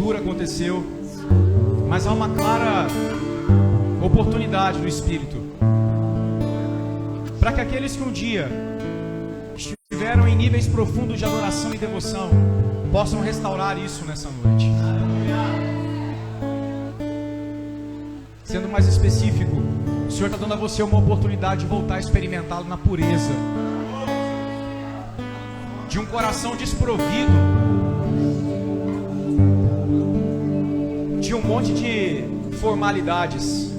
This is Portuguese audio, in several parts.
ruptura aconteceu, mas há uma clara oportunidade do Espírito para que aqueles que um dia estiveram em níveis profundos de adoração e devoção possam restaurar isso nessa noite. Sendo mais específico, o Senhor está dando a você uma oportunidade de voltar a experimentá-lo na pureza de um coração desprovido de um monte de formalidades.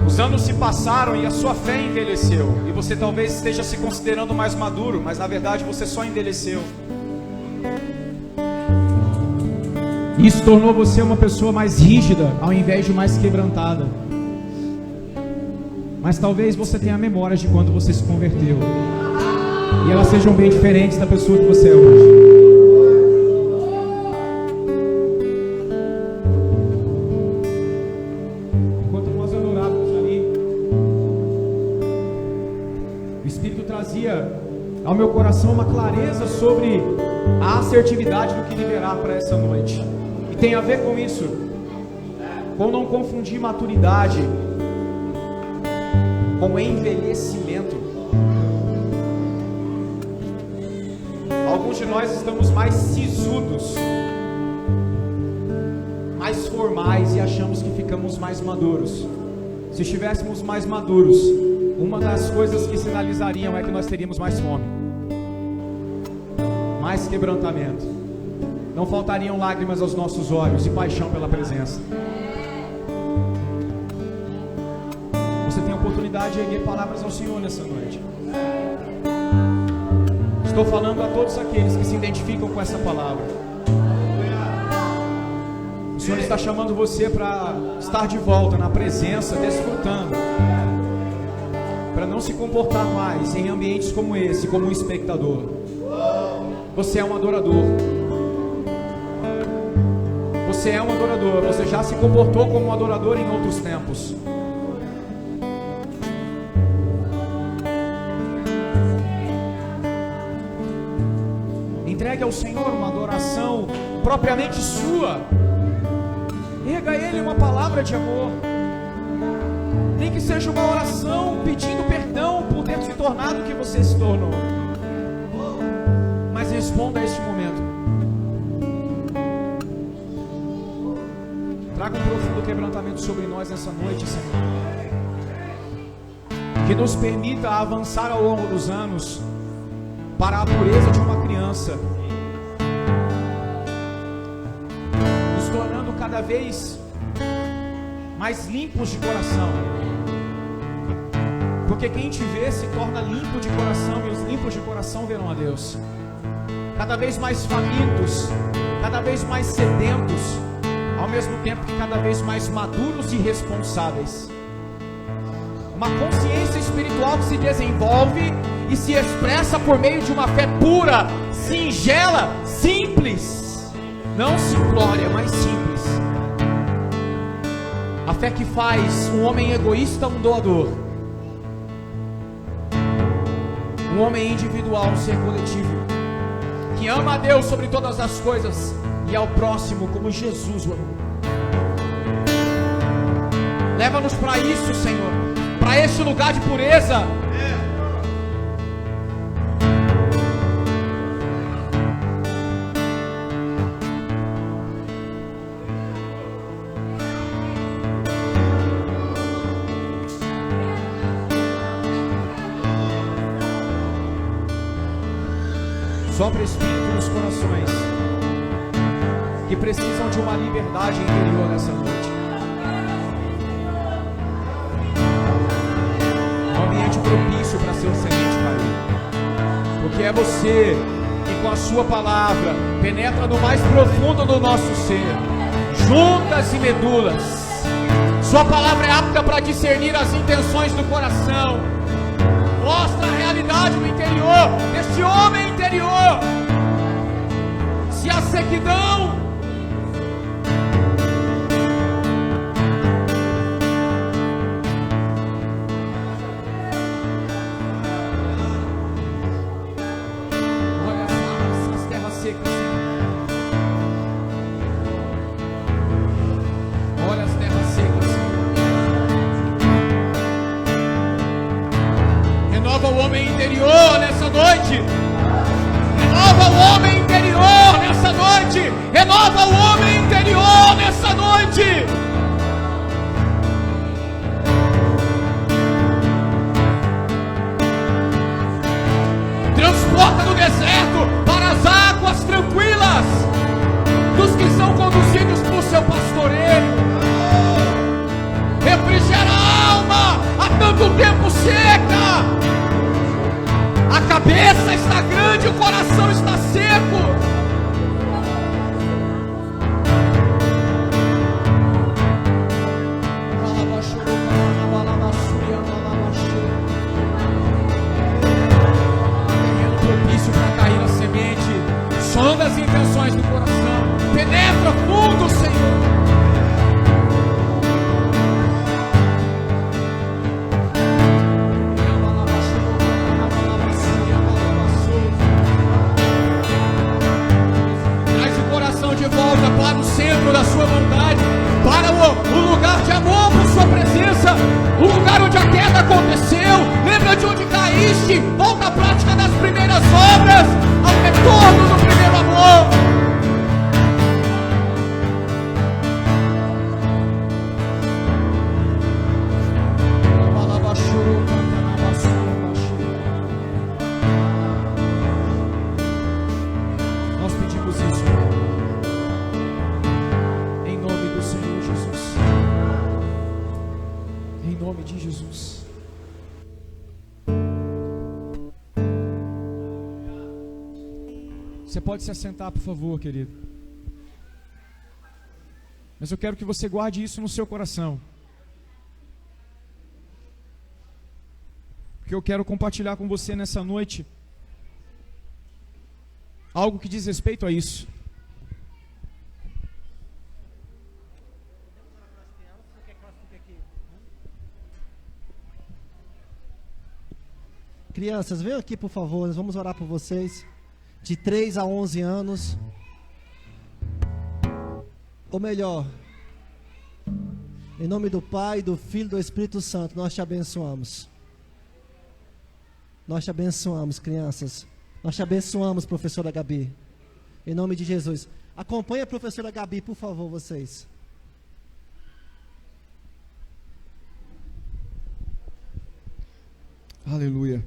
Os anos se passaram e a sua fé envelheceu, e você talvez esteja se considerando mais maduro, mas na verdade você só envelheceu. Isso tornou você uma pessoa mais rígida ao invés de mais quebrantada. Mas talvez você tenha memórias de quando você se converteu, e elas sejam bem diferentes da pessoa que você é hoje. Enquanto nós adorávamos ali, o Espírito trazia ao meu coração uma clareza sobre a assertividade do que liberar para essa noite. E tem a ver com isso, com não confundir maturidade com envelhecimento. Alguns de nós estamos mais sisudos, mais formais, e achamos que ficamos mais maduros. Se estivéssemos mais maduros, uma das coisas que sinalizariam é que nós teríamos mais fome, mais quebrantamento. Não faltariam lágrimas aos nossos olhos e paixão pela presença. Você tem a oportunidade de erguer palavras ao Senhor nessa noite. Estou falando a todos aqueles que se identificam com essa palavra. O Senhor está chamando você para estar de volta na presença, desfrutando, para não se comportar mais em ambientes como esse, como um espectador. Você é um adorador. Você é um adorador. Você já se comportou como um adorador em outros tempos. Entregue ao Senhor uma adoração propriamente sua. Erga a Ele uma palavra de amor. Nem que seja uma oração pedindo perdão por ter se tornado o que você se tornou. Mas responda a este momento. Traga um profundo quebrantamento sobre nós nessa noite, Senhor. Que nos permita avançar ao longo dos anos para a pureza de uma criança, nos tornando cada vez mais limpos de coração, porque quem te vê se torna limpo de coração, e os limpos de coração verão a Deus. Cada vez mais famintos, cada vez mais sedentos, ao mesmo tempo que cada vez mais maduros e responsáveis. Uma consciência espiritual que se desenvolve e se expressa por meio de uma fé pura, singela, simples. Não simplória, mas simples. A fé que faz um homem egoísta um doador, um homem individual um ser coletivo, que ama a Deus sobre todas as coisas e ao próximo como Jesus o amou. Leva-nos para isso, Senhor, para esse lugar de pureza. Sopra Espírito nos corações que precisam de uma liberdade interior nessa noite. Um ambiente propício para seu semente cair. Porque é você que com a sua palavra penetra no mais profundo do nosso ser, juntas e medulas. Sua palavra é apta para discernir as intenções do coração. Mostra a realidade do interior, deste homem interior. Se a sequidão olha essas terras secas, Renova o homem interior nessa noite. Transporta do deserto para as águas tranquilas dos que são conduzidos por seu pastoreio. Refrigera a alma, há tanto tempo seca. A cabeça está grande, o coração está seco. Terreno propício para cair a semente. Sonda as intenções do coração. Penetra fundo, Senhor. De volta para o centro da sua vontade, para o lugar de amor por sua presença, o lugar onde a queda aconteceu. Lembra de onde caíste, volta à prática das primeiras obras, ao retorno do primeiro amor. Nós pedimos isso, em nome de Jesus. Você pode se assentar, por favor, querido. Mas eu quero que você guarde isso no seu coração, porque eu quero compartilhar com você nessa noite algo que diz respeito a isso. Crianças, venham aqui, por favor, nós vamos orar por vocês. De 3 a 11 anos. Ou melhor, em nome do Pai, do Filho e do Espírito Santo, nós te abençoamos. Nós te abençoamos, crianças. Nós te abençoamos, professora Gabi. Em nome de Jesus. Acompanhe a professora Gabi, por favor, vocês. Aleluia.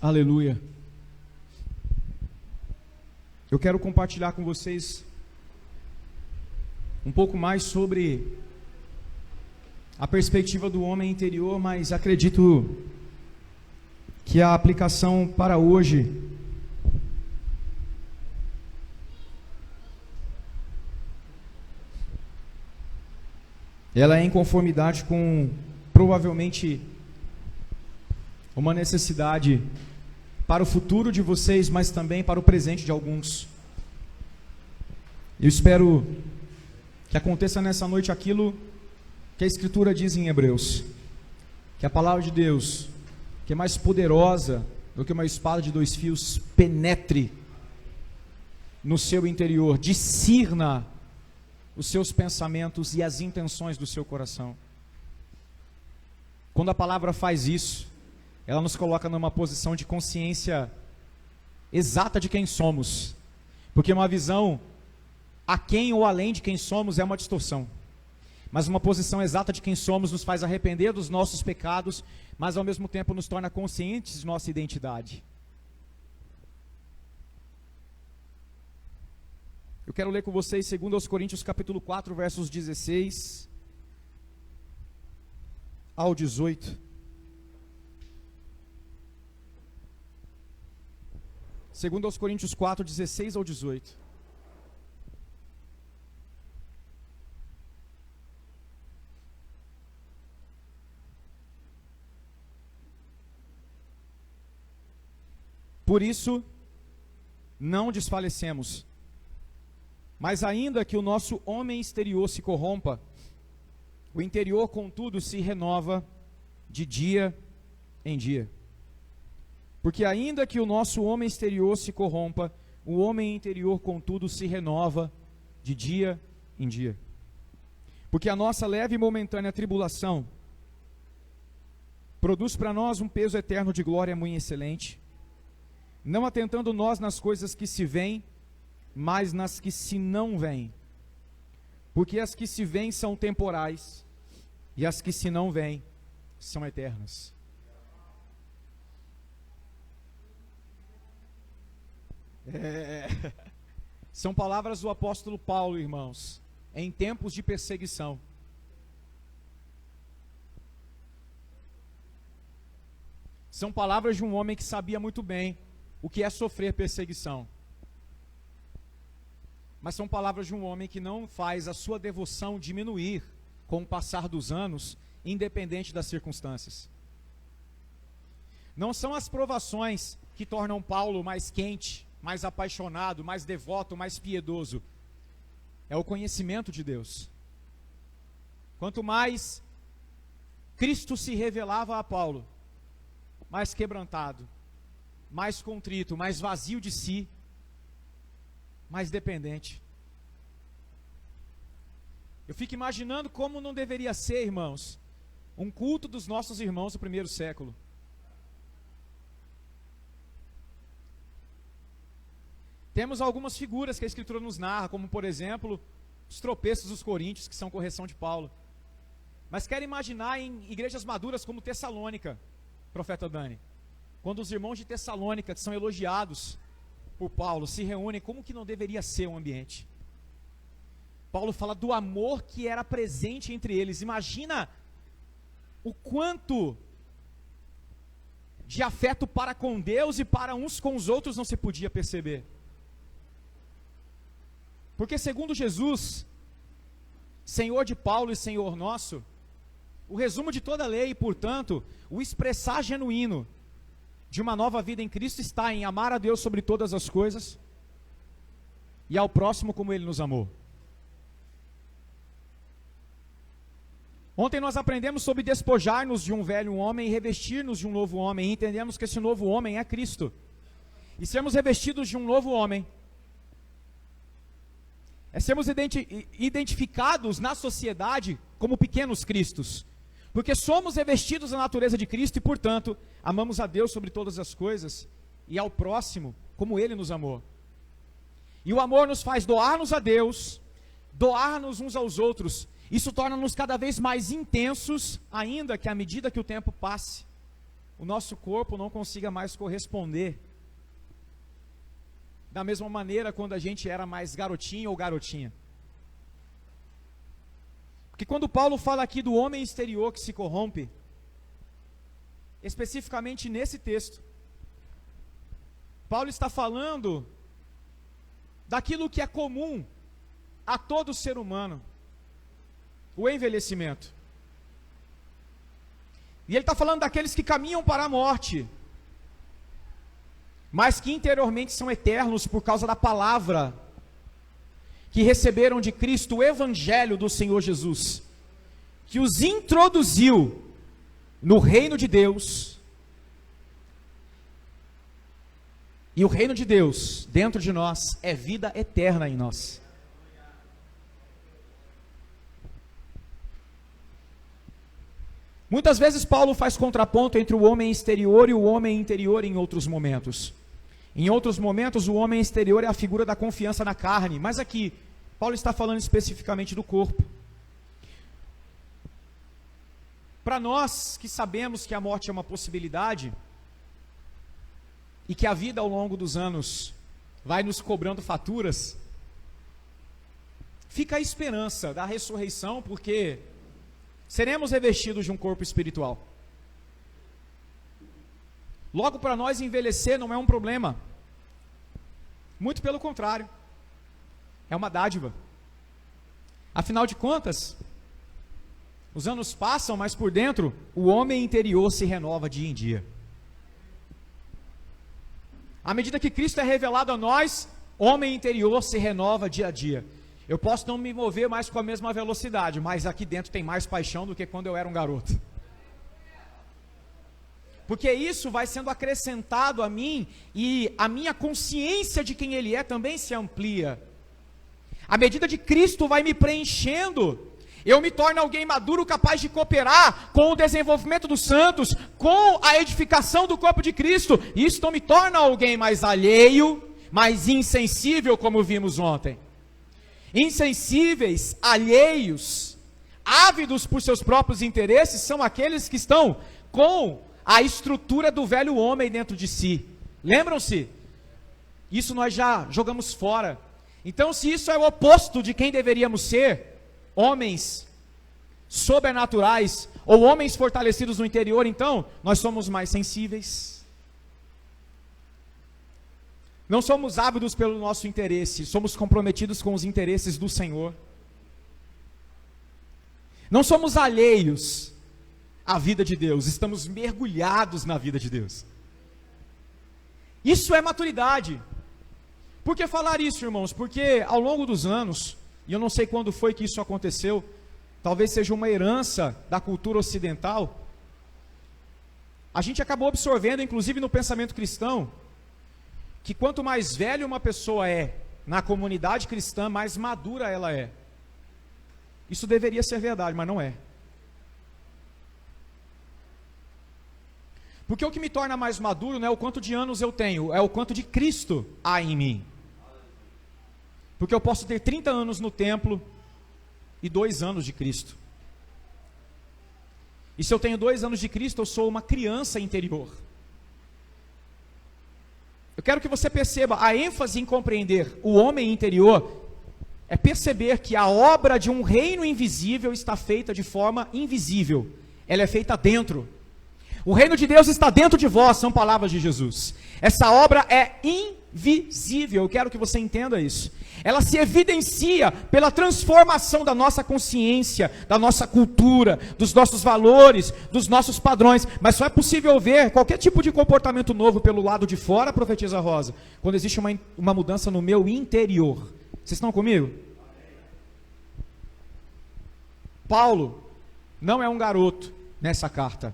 Aleluia. Eu quero compartilhar com vocês um pouco mais sobre a perspectiva do homem interior, mas acredito que a aplicação para hoje ela é em conformidade com provavelmente uma necessidade para o futuro de vocês, mas também para o presente de alguns. Eu espero que aconteça nessa noite aquilo que a Escritura diz em Hebreus, que a palavra de Deus, que é mais poderosa do que uma espada de 2 fios, penetre no seu interior, discirna os seus pensamentos e as intenções do seu coração. Quando a palavra faz isso, ela nos coloca numa posição de consciência exata de quem somos, porque uma visão aquém ou além de quem somos é uma distorção, mas uma posição exata de quem somos nos faz arrepender dos nossos pecados, mas ao mesmo tempo nos torna conscientes de nossa identidade. Eu quero ler com vocês 2 Coríntios capítulo 4, versos 16 ao 18. Segundo aos Coríntios 4, 16 ao 18. Por isso, não desfalecemos. Mas ainda que o nosso homem exterior se corrompa, o interior, contudo, se renova de dia em dia. Porque ainda que o nosso homem exterior se corrompa, o homem interior, contudo, se renova de dia em dia. Porque a nossa leve e momentânea tribulação produz para nós um peso eterno de glória muito excelente, não atentando nós nas coisas que se veem, mas nas que se não veem. Porque as que se veem são temporais, e as que se não veem são eternas. São palavras do apóstolo Paulo, irmãos, em tempos de perseguição. São palavras de um homem que sabia muito bem o que é sofrer perseguição. Mas são palavras de um homem que não faz a sua devoção diminuir com o passar dos anos, independente das circunstâncias. Não são as provações que tornam Paulo mais quente, mais apaixonado, mais devoto, mais piedoso. É o conhecimento de Deus. Quanto mais Cristo se revelava a Paulo, mais quebrantado, mais contrito, mais vazio de si, mais dependente. Eu fico imaginando como não deveria ser, irmãos, um culto dos nossos irmãos do primeiro século. Temos algumas figuras que a Escritura nos narra, como por exemplo, os tropeços dos coríntios, que são correção de Paulo. Mas quero imaginar em igrejas maduras como Tessalônica, profeta Dani, quando os irmãos de Tessalônica, que são elogiados por Paulo, se reúnem, como que não deveria ser o ambiente? Paulo fala do amor que era presente entre eles. Imagina o quanto de afeto para com Deus e para uns com os outros não se podia perceber. Porque segundo Jesus, Senhor de Paulo e Senhor nosso, o resumo de toda a lei e, portanto, o expressar genuíno de uma nova vida em Cristo está em amar a Deus sobre todas as coisas e ao próximo como Ele nos amou. Ontem nós aprendemos sobre despojar-nos de um velho homem e revestir-nos de um novo homem, e entendemos que esse novo homem é Cristo. E sermos revestidos de um novo homem é sermos identificados na sociedade como pequenos cristos, porque somos revestidos da natureza de Cristo e, portanto, amamos a Deus sobre todas as coisas e ao próximo como Ele nos amou. E o amor nos faz doar-nos a Deus, doar-nos uns aos outros. Isso torna-nos cada vez mais intensos, ainda que à medida que o tempo passe, o nosso corpo não consiga mais corresponder da mesma maneira quando a gente era mais garotinho ou garotinha. Porque quando Paulo fala aqui do homem exterior que se corrompe, especificamente nesse texto, Paulo está falando daquilo que é comum a todo ser humano, o envelhecimento. E ele está falando daqueles que caminham para a morte, mas que interiormente são eternos por causa da palavra que receberam de Cristo, o Evangelho do Senhor Jesus, que os introduziu no reino de Deus. E o reino de Deus dentro de nós é vida eterna em nós. Muitas vezes Paulo faz contraponto entre o homem exterior e o homem interior em outros momentos. Em outros momentos, o homem exterior é a figura da confiança na carne, mas aqui, Paulo está falando especificamente do corpo. Para nós que sabemos que a morte é uma possibilidade, e que a vida ao longo dos anos vai nos cobrando faturas, fica a esperança da ressurreição, porque seremos revestidos de um corpo espiritual. Logo, para nós envelhecer não é um problema, Muito pelo contrário. É uma dádiva. Afinal de contas, os anos passam, mas por dentro, o homem interior se renova dia em dia. À medida que Cristo é revelado a nós, o homem interior se renova dia a dia. Eu posso não me mover mais com a mesma velocidade, mas aqui dentro tem mais paixão do que quando eu era um garoto. Porque isso vai sendo acrescentado a mim, e a minha consciência de quem Ele é também se amplia. À medida que Cristo vai me preenchendo, eu me torno alguém maduro, capaz de cooperar com o desenvolvimento dos santos, com a edificação do corpo de Cristo. Isso não me torna alguém mais alheio, mais insensível, como vimos ontem. Insensíveis, alheios, ávidos por seus próprios interesses, são aqueles que estão com a estrutura do velho homem dentro de si. Lembram-se? Isso nós já jogamos fora. Então, se isso é o oposto de quem deveríamos ser, homens sobrenaturais, ou homens fortalecidos no interior, então, nós somos mais sensíveis. Não somos ávidos pelo nosso interesse, somos comprometidos com os interesses do Senhor. Não somos alheios à vida de Deus, estamos mergulhados na vida de Deus. Isso é maturidade. Por que falar isso, irmãos? Porque ao longo dos anos, e eu não sei quando foi que isso aconteceu, talvez seja uma herança da cultura ocidental, a gente acabou absorvendo, inclusive no pensamento cristão, que quanto mais velha uma pessoa é na comunidade cristã, mais madura ela é. Isso deveria ser verdade, mas não é. Porque o que me torna mais maduro não é o quanto de anos eu tenho, é o quanto de Cristo há em mim. Porque eu posso ter 30 anos no templo e 2 anos de Cristo. E se eu tenho 2 anos de Cristo, eu sou uma criança interior. Eu quero que você perceba, a ênfase em compreender o homem interior é perceber que a obra de um reino invisível está feita de forma invisível. Ela é feita dentro. O reino de Deus está dentro de vós, são palavras de Jesus. Essa obra é invisível, eu quero que você entenda isso. Ela se evidencia pela transformação da nossa consciência, da nossa cultura, dos nossos valores, dos nossos padrões. Mas só é possível ver qualquer tipo de comportamento novo pelo lado de fora, profetisa Rosa, quando existe uma mudança no meu interior. Vocês estão comigo? Paulo não é um garoto nessa carta.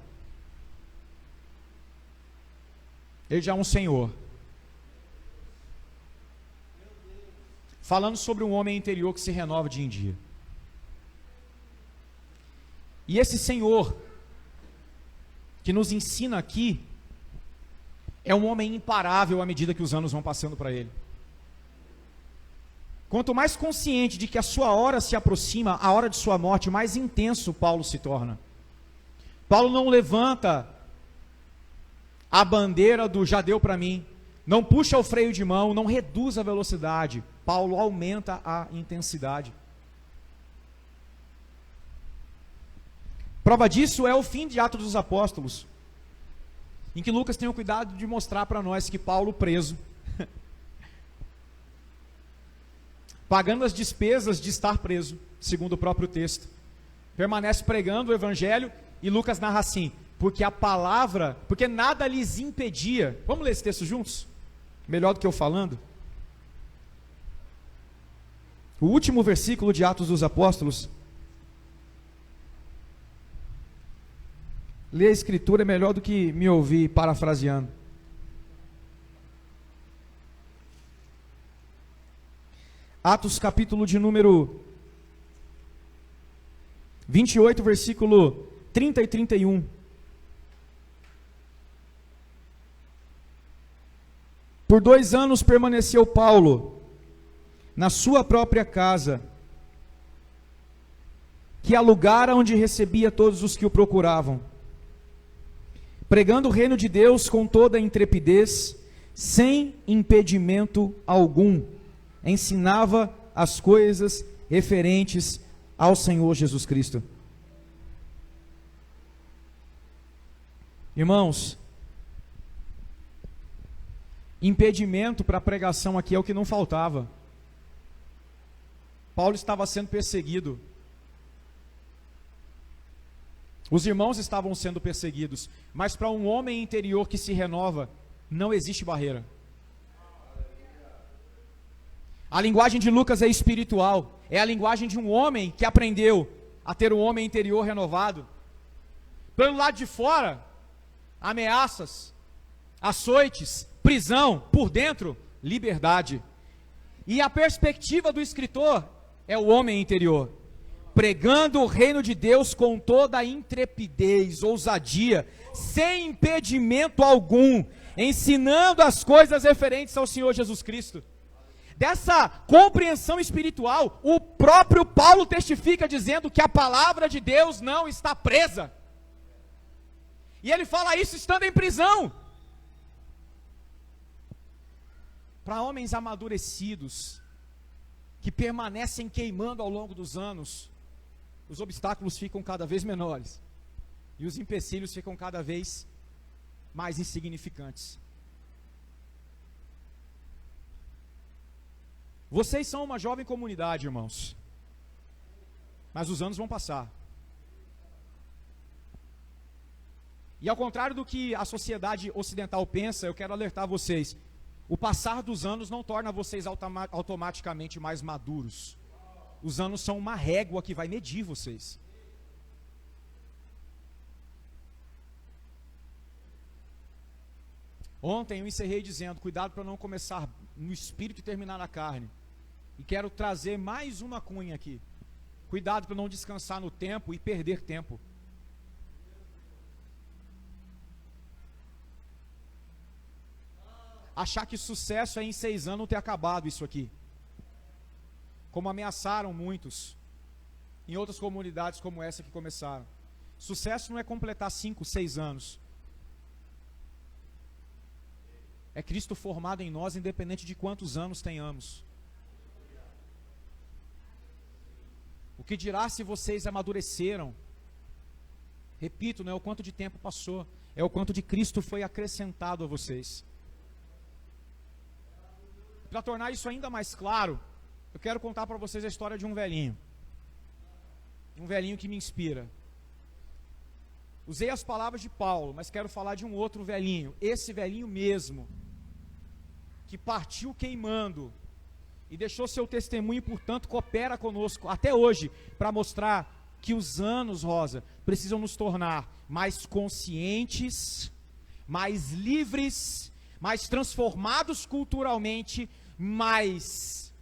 Ele já é um senhor. Falando sobre um homem interior que se renova dia em dia. E esse Senhor, que nos ensina aqui, é um homem imparável à medida que os anos vão passando para ele. Quanto mais consciente de que a sua hora se aproxima, a hora de sua morte, mais intenso Paulo se torna. Paulo não levanta a bandeira do já deu para mim, não puxa o freio de mão, não reduz a velocidade. Paulo aumenta a intensidade. Prova disso é o fim de Atos dos Apóstolos, em que Lucas tem o cuidado de mostrar para nós que Paulo preso, pagando as despesas de estar preso, segundo o próprio texto, permanece pregando o evangelho, e Lucas narra assim: porque a palavra, porque nada lhes impedia. Vamos ler esse texto juntos? Melhor do que eu falando. O último versículo de Atos dos Apóstolos. Ler a escritura é melhor do que me ouvir parafraseando. Atos capítulo de número 28, versículo 30 e 31. Por 2 anos permaneceu Paulo na sua própria casa, que alugara, onde recebia todos os que o procuravam, pregando o reino de Deus com toda a intrepidez, sem impedimento algum, ensinava as coisas referentes ao Senhor Jesus Cristo. Irmãos, Impedimento para a pregação aqui é o que não faltava. Paulo estava sendo perseguido. Os irmãos estavam sendo perseguidos. Mas para um homem interior que se renova, não existe barreira. A linguagem de Lucas é espiritual. É a linguagem de um homem que aprendeu a ter um homem interior renovado. Pelo lado de fora, ameaças, açoites, prisão. Por dentro, liberdade. E a perspectiva do escritor é o homem interior, pregando o reino de Deus com toda a intrepidez, ousadia, sem impedimento algum, ensinando as coisas referentes ao Senhor Jesus Cristo. Dessa compreensão espiritual, o próprio Paulo testifica dizendo que a palavra de Deus não está presa. E ele fala isso estando em prisão. Para homens amadurecidos, que permanecem queimando ao longo dos anos, os obstáculos ficam cada vez menores, e os empecilhos ficam cada vez mais insignificantes. Vocês são uma jovem comunidade, irmãos, mas os anos vão passar. E ao contrário do que a sociedade ocidental pensa, eu quero alertar vocês: o passar dos anos não torna vocês automaticamente mais maduros. Os anos são uma régua que vai medir vocês. Ontem eu encerrei dizendo: cuidado para não começar no espírito e terminar na carne. E quero trazer mais uma cunha aqui: cuidado para não descansar no tempo e perder tempo. Achar que sucesso é em 6 anos ter acabado isso aqui, como ameaçaram muitos em outras comunidades como essa que começaram. Sucesso não é completar 5, 6 anos. É Cristo formado em nós, independente de quantos anos tenhamos. O que dirá se vocês amadureceram? Repito, não é o quanto de tempo passou, é o quanto de Cristo foi acrescentado a vocês. Para tornar isso ainda mais claro, eu quero contar para vocês a história de um velhinho que me inspira. Usei as palavras de Paulo, mas quero falar de um outro velhinho, esse velhinho mesmo, que partiu queimando e deixou seu testemunho e, portanto, coopera conosco até hoje, para mostrar que os anos, Rosa, precisam nos tornar mais conscientes, mais livres, mais transformados culturalmente, mais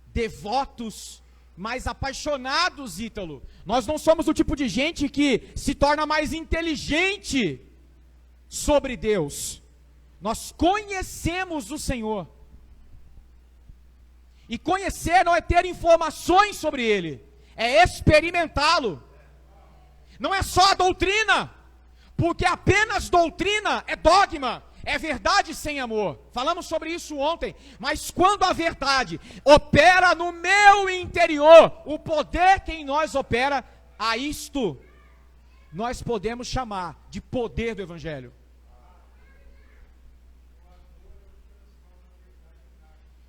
devotos, mais apaixonados, Ítalo. Nós não somos o tipo de gente que se torna mais inteligente sobre Deus. Nós conhecemos o Senhor. E conhecer não é ter informações sobre Ele, é experimentá-lo. Não é só a doutrina, porque apenas doutrina é dogma, é verdade sem amor. Falamos sobre isso ontem. Mas quando a verdade opera no meu interior, o poder que em nós opera, a isto nós podemos chamar de poder do Evangelho.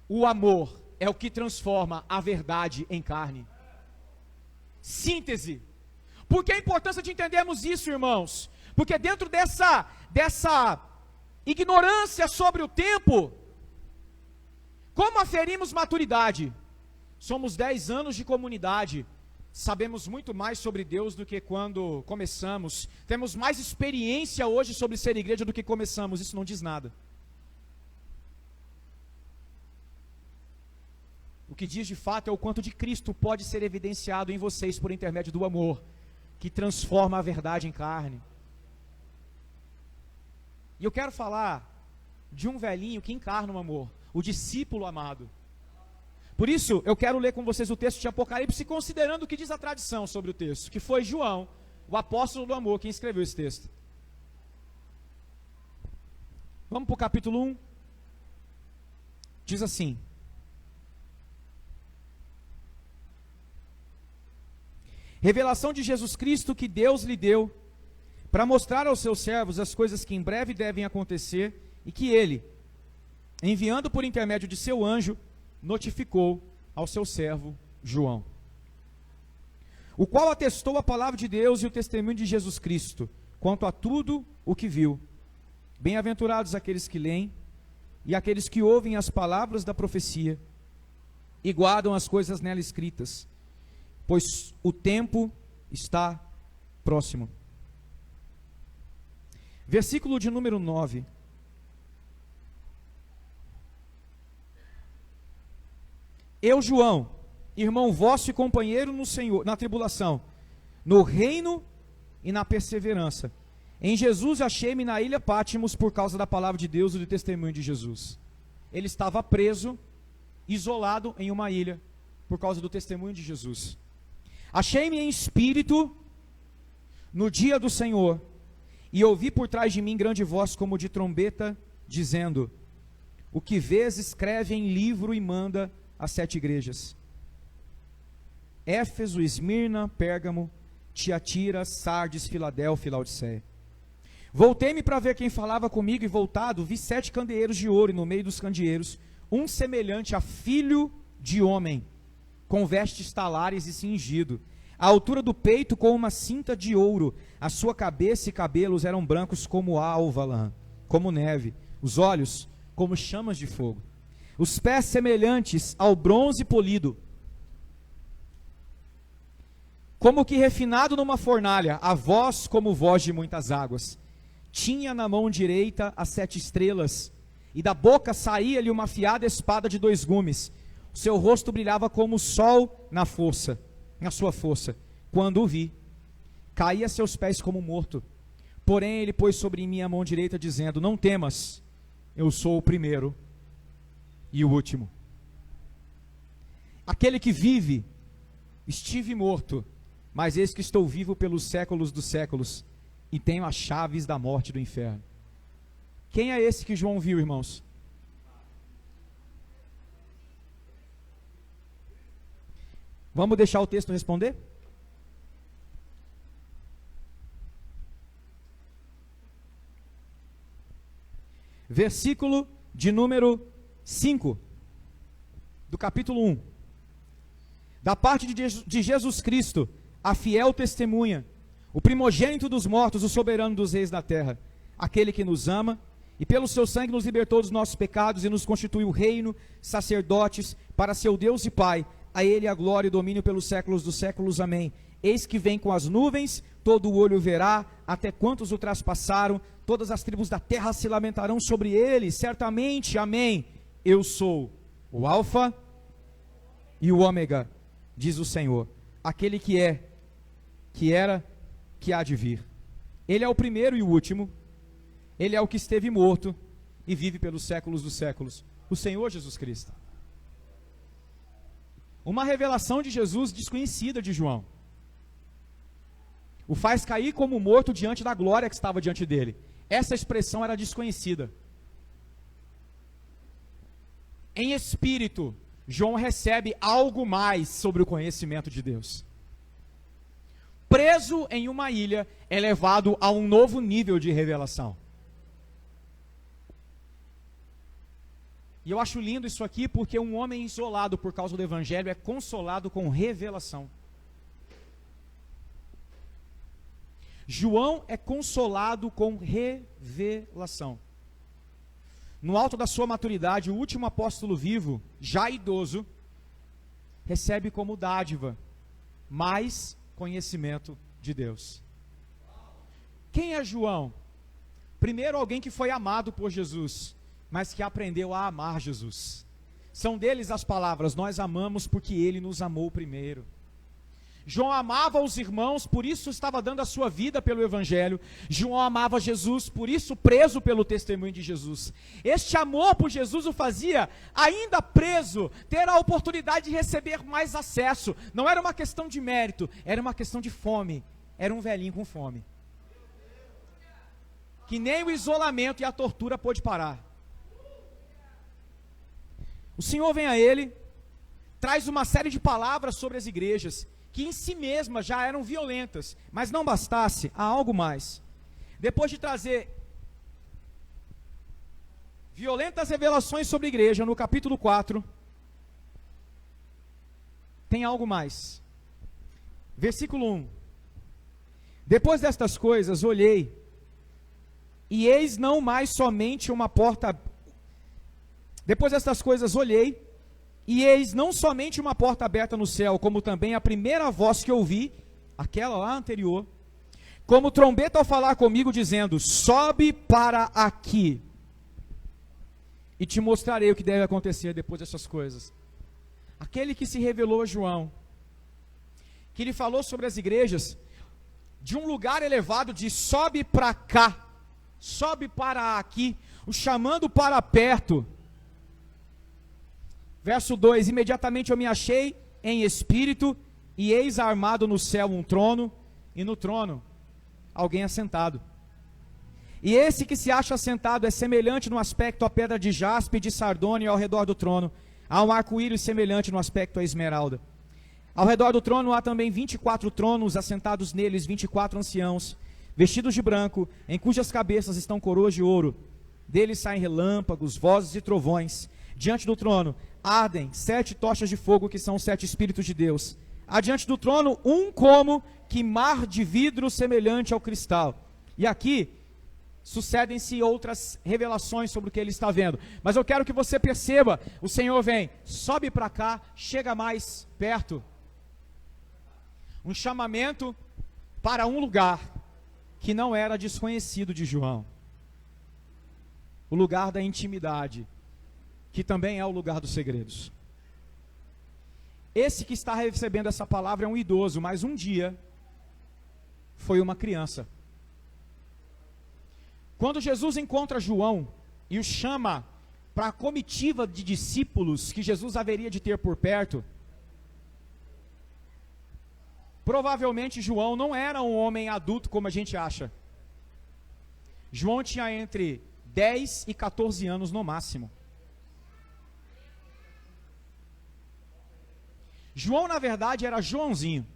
O amor é o que transforma a verdade em carne. Síntese. Por que a importância de entendermos isso, irmãos? Porque dentro dessa ignorância sobre o tempo, como aferimos maturidade? Somos 10 anos de comunidade, sabemos muito mais sobre Deus do que quando começamos, temos mais experiência hoje sobre ser igreja do que começamos. Isso não diz nada. O que diz de fato é o quanto de Cristo pode ser evidenciado em vocês por intermédio do amor, que transforma a verdade em carne. E eu quero falar de um velhinho que encarna o amor, o discípulo amado. Por isso, eu quero ler com vocês o texto de Apocalipse, considerando o que diz a tradição sobre o texto, que foi João, o apóstolo do amor, quem escreveu esse texto. Vamos para o capítulo 1. Diz assim: revelação de Jesus Cristo que Deus lhe deu, para mostrar aos seus servos as coisas que em breve devem acontecer, e que ele, enviando por intermédio de seu anjo, notificou ao seu servo João, o qual atestou a palavra de Deus e o testemunho de Jesus Cristo, quanto a tudo o que viu. Bem-aventurados aqueles que leem, e aqueles que ouvem as palavras da profecia, e guardam as coisas nela escritas, pois o tempo está próximo. Versículo de número 9. Eu, João, irmão vosso e companheiro no Senhor, na tribulação, no reino e na perseverança. Em Jesus achei-me na ilha Pátimos por causa da palavra de Deus e do testemunho de Jesus. Ele estava preso, isolado em uma ilha, por causa do testemunho de Jesus. Achei-me em espírito no dia do Senhor, e ouvi por trás de mim grande voz como de trombeta, dizendo: o que vês escreve em livro e manda às 7 igrejas: Éfeso, Esmirna, Pérgamo, Tiatira, Sardes, Filadélfia e Laodiceia. Voltei-me para ver quem falava comigo, e voltado, vi 7 candeeiros de ouro, e no meio dos candeeiros, um semelhante a filho de homem, com vestes talares e cingido, à altura do peito com uma cinta de ouro, a sua cabeça e cabelos eram brancos como alva lã, como neve, os olhos como chamas de fogo, os pés semelhantes ao bronze polido, como que refinado numa fornalha, a voz como voz de muitas águas. Tinha na mão direita as 7 estrelas, e da boca saía-lhe uma afiada espada de 2 gumes. O seu rosto brilhava como o sol na sua força. Quando o vi, caí a seus pés como morto. Porém ele pôs sobre mim a mão direita, dizendo: não temas, eu sou o primeiro e o último. Aquele que vive, estive morto, mas eis que estou vivo pelos séculos dos séculos, e tenho as chaves da morte e do inferno. Quem é esse que João viu, irmãos? Vamos deixar o texto responder? Versículo de número 5, do capítulo 1. Da parte de Jesus Cristo, a fiel testemunha, o primogênito dos mortos, o soberano dos reis da terra, aquele que nos ama, e pelo seu sangue nos libertou dos nossos pecados, e nos constituiu reino, sacerdotes, para seu Deus e Pai. A ele a glória e domínio pelos séculos dos séculos, amém. Eis que vem com as nuvens, todo o olho verá, até quantos o traspassaram, todas as tribos da terra se lamentarão sobre ele, certamente, amém. Eu sou o Alfa e o Ômega, diz o Senhor, aquele que é, que era, que há de vir. Ele é o primeiro e o último, ele é o que esteve morto e vive pelos séculos dos séculos, o Senhor Jesus Cristo. Uma revelação de Jesus desconhecida de João, o faz cair como morto diante da glória que estava diante dele. Essa expressão era desconhecida. Em espírito, João recebe algo mais sobre o conhecimento de Deus. Preso em uma ilha, é levado a um novo nível de revelação. E eu acho lindo isso aqui, porque um homem isolado por causa do evangelho é consolado com revelação. João é consolado com revelação. No alto da sua maturidade, o último apóstolo vivo, já idoso, recebe como dádiva mais conhecimento de Deus. Quem é João? Primeiro, alguém que foi amado por Jesus, mas que aprendeu a amar Jesus. São deles as palavras: nós amamos porque ele nos amou primeiro. João amava os irmãos, por isso estava dando a sua vida pelo evangelho. João amava Jesus, por isso preso pelo testemunho de Jesus. Este amor por Jesus o fazia, ainda preso, ter a oportunidade de receber mais acesso. Não era uma questão de mérito, era uma questão de fome. Era um velhinho com fome, que nem o isolamento e a tortura pôde parar. O Senhor vem a ele, traz uma série de palavras sobre as igrejas, que em si mesmas já eram violentas, mas não bastasse, há algo mais. Depois de trazer Violentas revelações sobre a igreja, no capítulo 4, tem algo mais. Versículo 1. Depois destas coisas, olhei, e eis não mais somente uma porta... Depois destas coisas, olhei, e eis não somente uma porta aberta no céu, como também a primeira voz que ouvi, aquela lá anterior, como trombeta ao falar comigo, dizendo, sobe para aqui, e te mostrarei o que deve acontecer depois dessas coisas. Aquele que se revelou a João, que lhe falou sobre as igrejas, de um lugar elevado, de sobe para cá, sobe para aqui, o chamando para perto. Verso 2, imediatamente eu me achei em espírito, e eis armado no céu um trono, e no trono alguém assentado. E esse que se acha assentado é semelhante no aspecto à pedra de jaspe e de sardônio, e ao redor do trono há um arco-íris semelhante no aspecto à esmeralda. Ao redor do trono há também 24 tronos, assentados neles 24 anciãos, vestidos de branco, em cujas cabeças estão coroas de ouro. Deles saem relâmpagos, vozes e trovões. Diante do trono ardem 7 tochas de fogo, que são 7 Espíritos de Deus. Há diante do trono um como que mar de vidro semelhante ao cristal. E aqui sucedem-se outras revelações sobre o que ele está vendo. Mas eu quero que você perceba, o Senhor vem, sobe para cá, chega mais perto. Um chamamento para um lugar que não era desconhecido de João. O lugar da intimidade, que também é o lugar dos segredos. Esse que está recebendo essa palavra é um idoso, mas um dia foi uma criança. Quando Jesus encontra João e o chama para a comitiva de discípulos que Jesus haveria de ter por perto, provavelmente João não era um homem adulto como a gente acha. João tinha entre 10 e 14 anos no máximo. João, na verdade, era Joãozinho.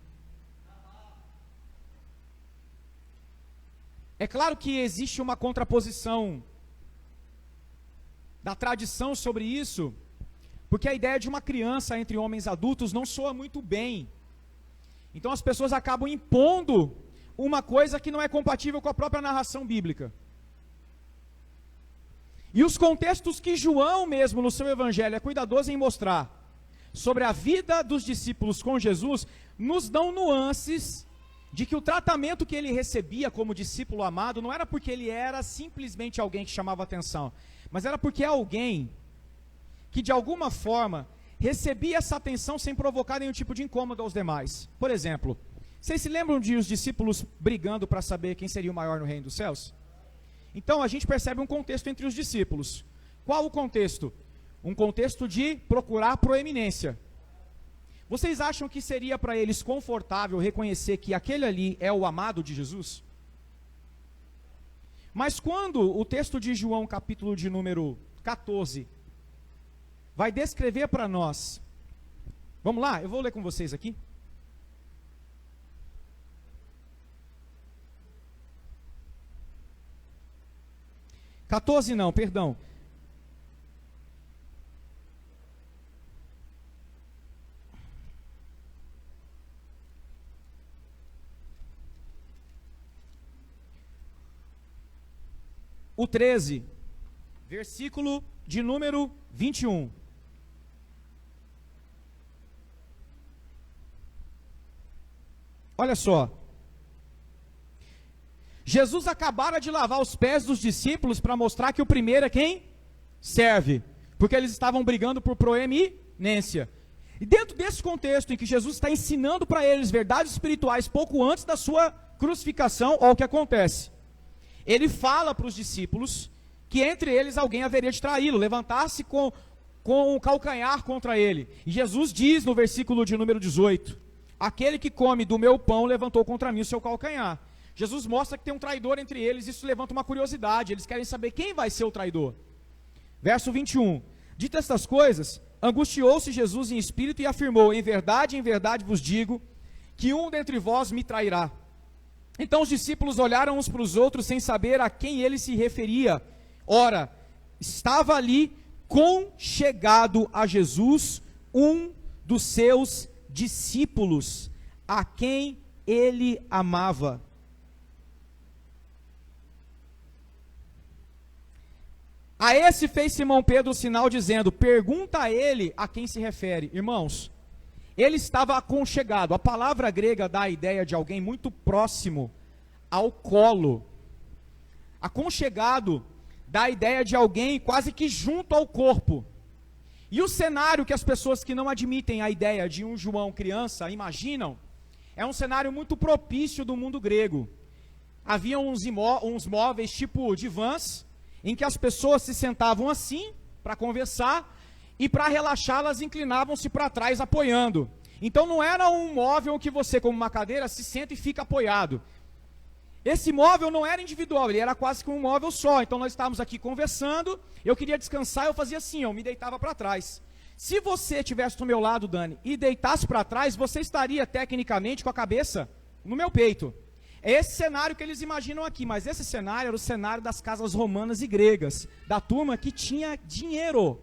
É claro que existe uma contraposição da tradição sobre isso, porque a ideia de uma criança entre homens adultos não soa muito bem. Então as pessoas acabam impondo uma coisa que não é compatível com a própria narração bíblica. E os contextos que João mesmo no seu evangelho é cuidadoso em mostrar sobre a vida dos discípulos com Jesus, nos dão nuances de que o tratamento que ele recebia como discípulo amado não era porque ele era simplesmente alguém que chamava atenção, mas era porque é alguém que de alguma forma recebia essa atenção sem provocar nenhum tipo de incômodo aos demais. Por exemplo, vocês se lembram de os discípulos brigando para saber quem seria o maior no reino dos céus? Então a gente percebe um contexto entre os discípulos. Qual o contexto? Um contexto de procurar proeminência. Vocês acham que seria para eles confortável reconhecer que aquele ali é o amado de Jesus? Mas quando o texto de João, capítulo de número 14, vai descrever para nós, vamos lá, eu vou ler com vocês aqui. Perdão. O 13, versículo de número 21. Olha só. Jesus acabara de lavar os pés dos discípulos para mostrar que o primeiro é quem? Serve. Porque eles estavam brigando por proeminência. E dentro desse contexto em que Jesus está ensinando para eles verdades espirituais pouco antes da sua crucificação, olha o que acontece. Ele fala para os discípulos que entre eles alguém haveria de traí-lo, levantar-se com o calcanhar contra ele. E Jesus diz no versículo de número 18, aquele que come do meu pão levantou contra mim o seu calcanhar. Jesus mostra que tem um traidor entre eles, isso levanta uma curiosidade, eles querem saber quem vai ser o traidor. Verso 21, dito estas coisas, angustiou-se Jesus em espírito e afirmou, em verdade vos digo, que um dentre vós me trairá. Então os discípulos olharam uns para os outros sem saber a quem ele se referia. Ora, estava ali conchegado a Jesus um dos seus discípulos, a quem ele amava. A esse fez Simão Pedro o sinal dizendo: pergunta a ele a quem se refere. Irmãos, ele estava aconchegado. A palavra grega dá a ideia de alguém muito próximo ao colo. Aconchegado dá a ideia de alguém quase que junto ao corpo. E o cenário que as pessoas que não admitem a ideia de um João criança imaginam, é um cenário muito propício do mundo grego. Havia uns móveis tipo divãs, em que as pessoas se sentavam assim, para conversar, e para relaxar elas inclinavam-se para trás apoiando. Então não era um móvel que você, como uma cadeira, se senta e fica apoiado. Esse móvel não era individual, ele era quase que um móvel só. Então nós estávamos aqui conversando, eu queria descansar, eu fazia assim, eu me deitava para trás. Se você estivesse do meu lado, Dani, e deitasse para trás, você estaria tecnicamente com a cabeça no meu peito. É esse cenário que eles imaginam aqui, mas esse cenário era o cenário das casas romanas e gregas, da turma que tinha dinheiro.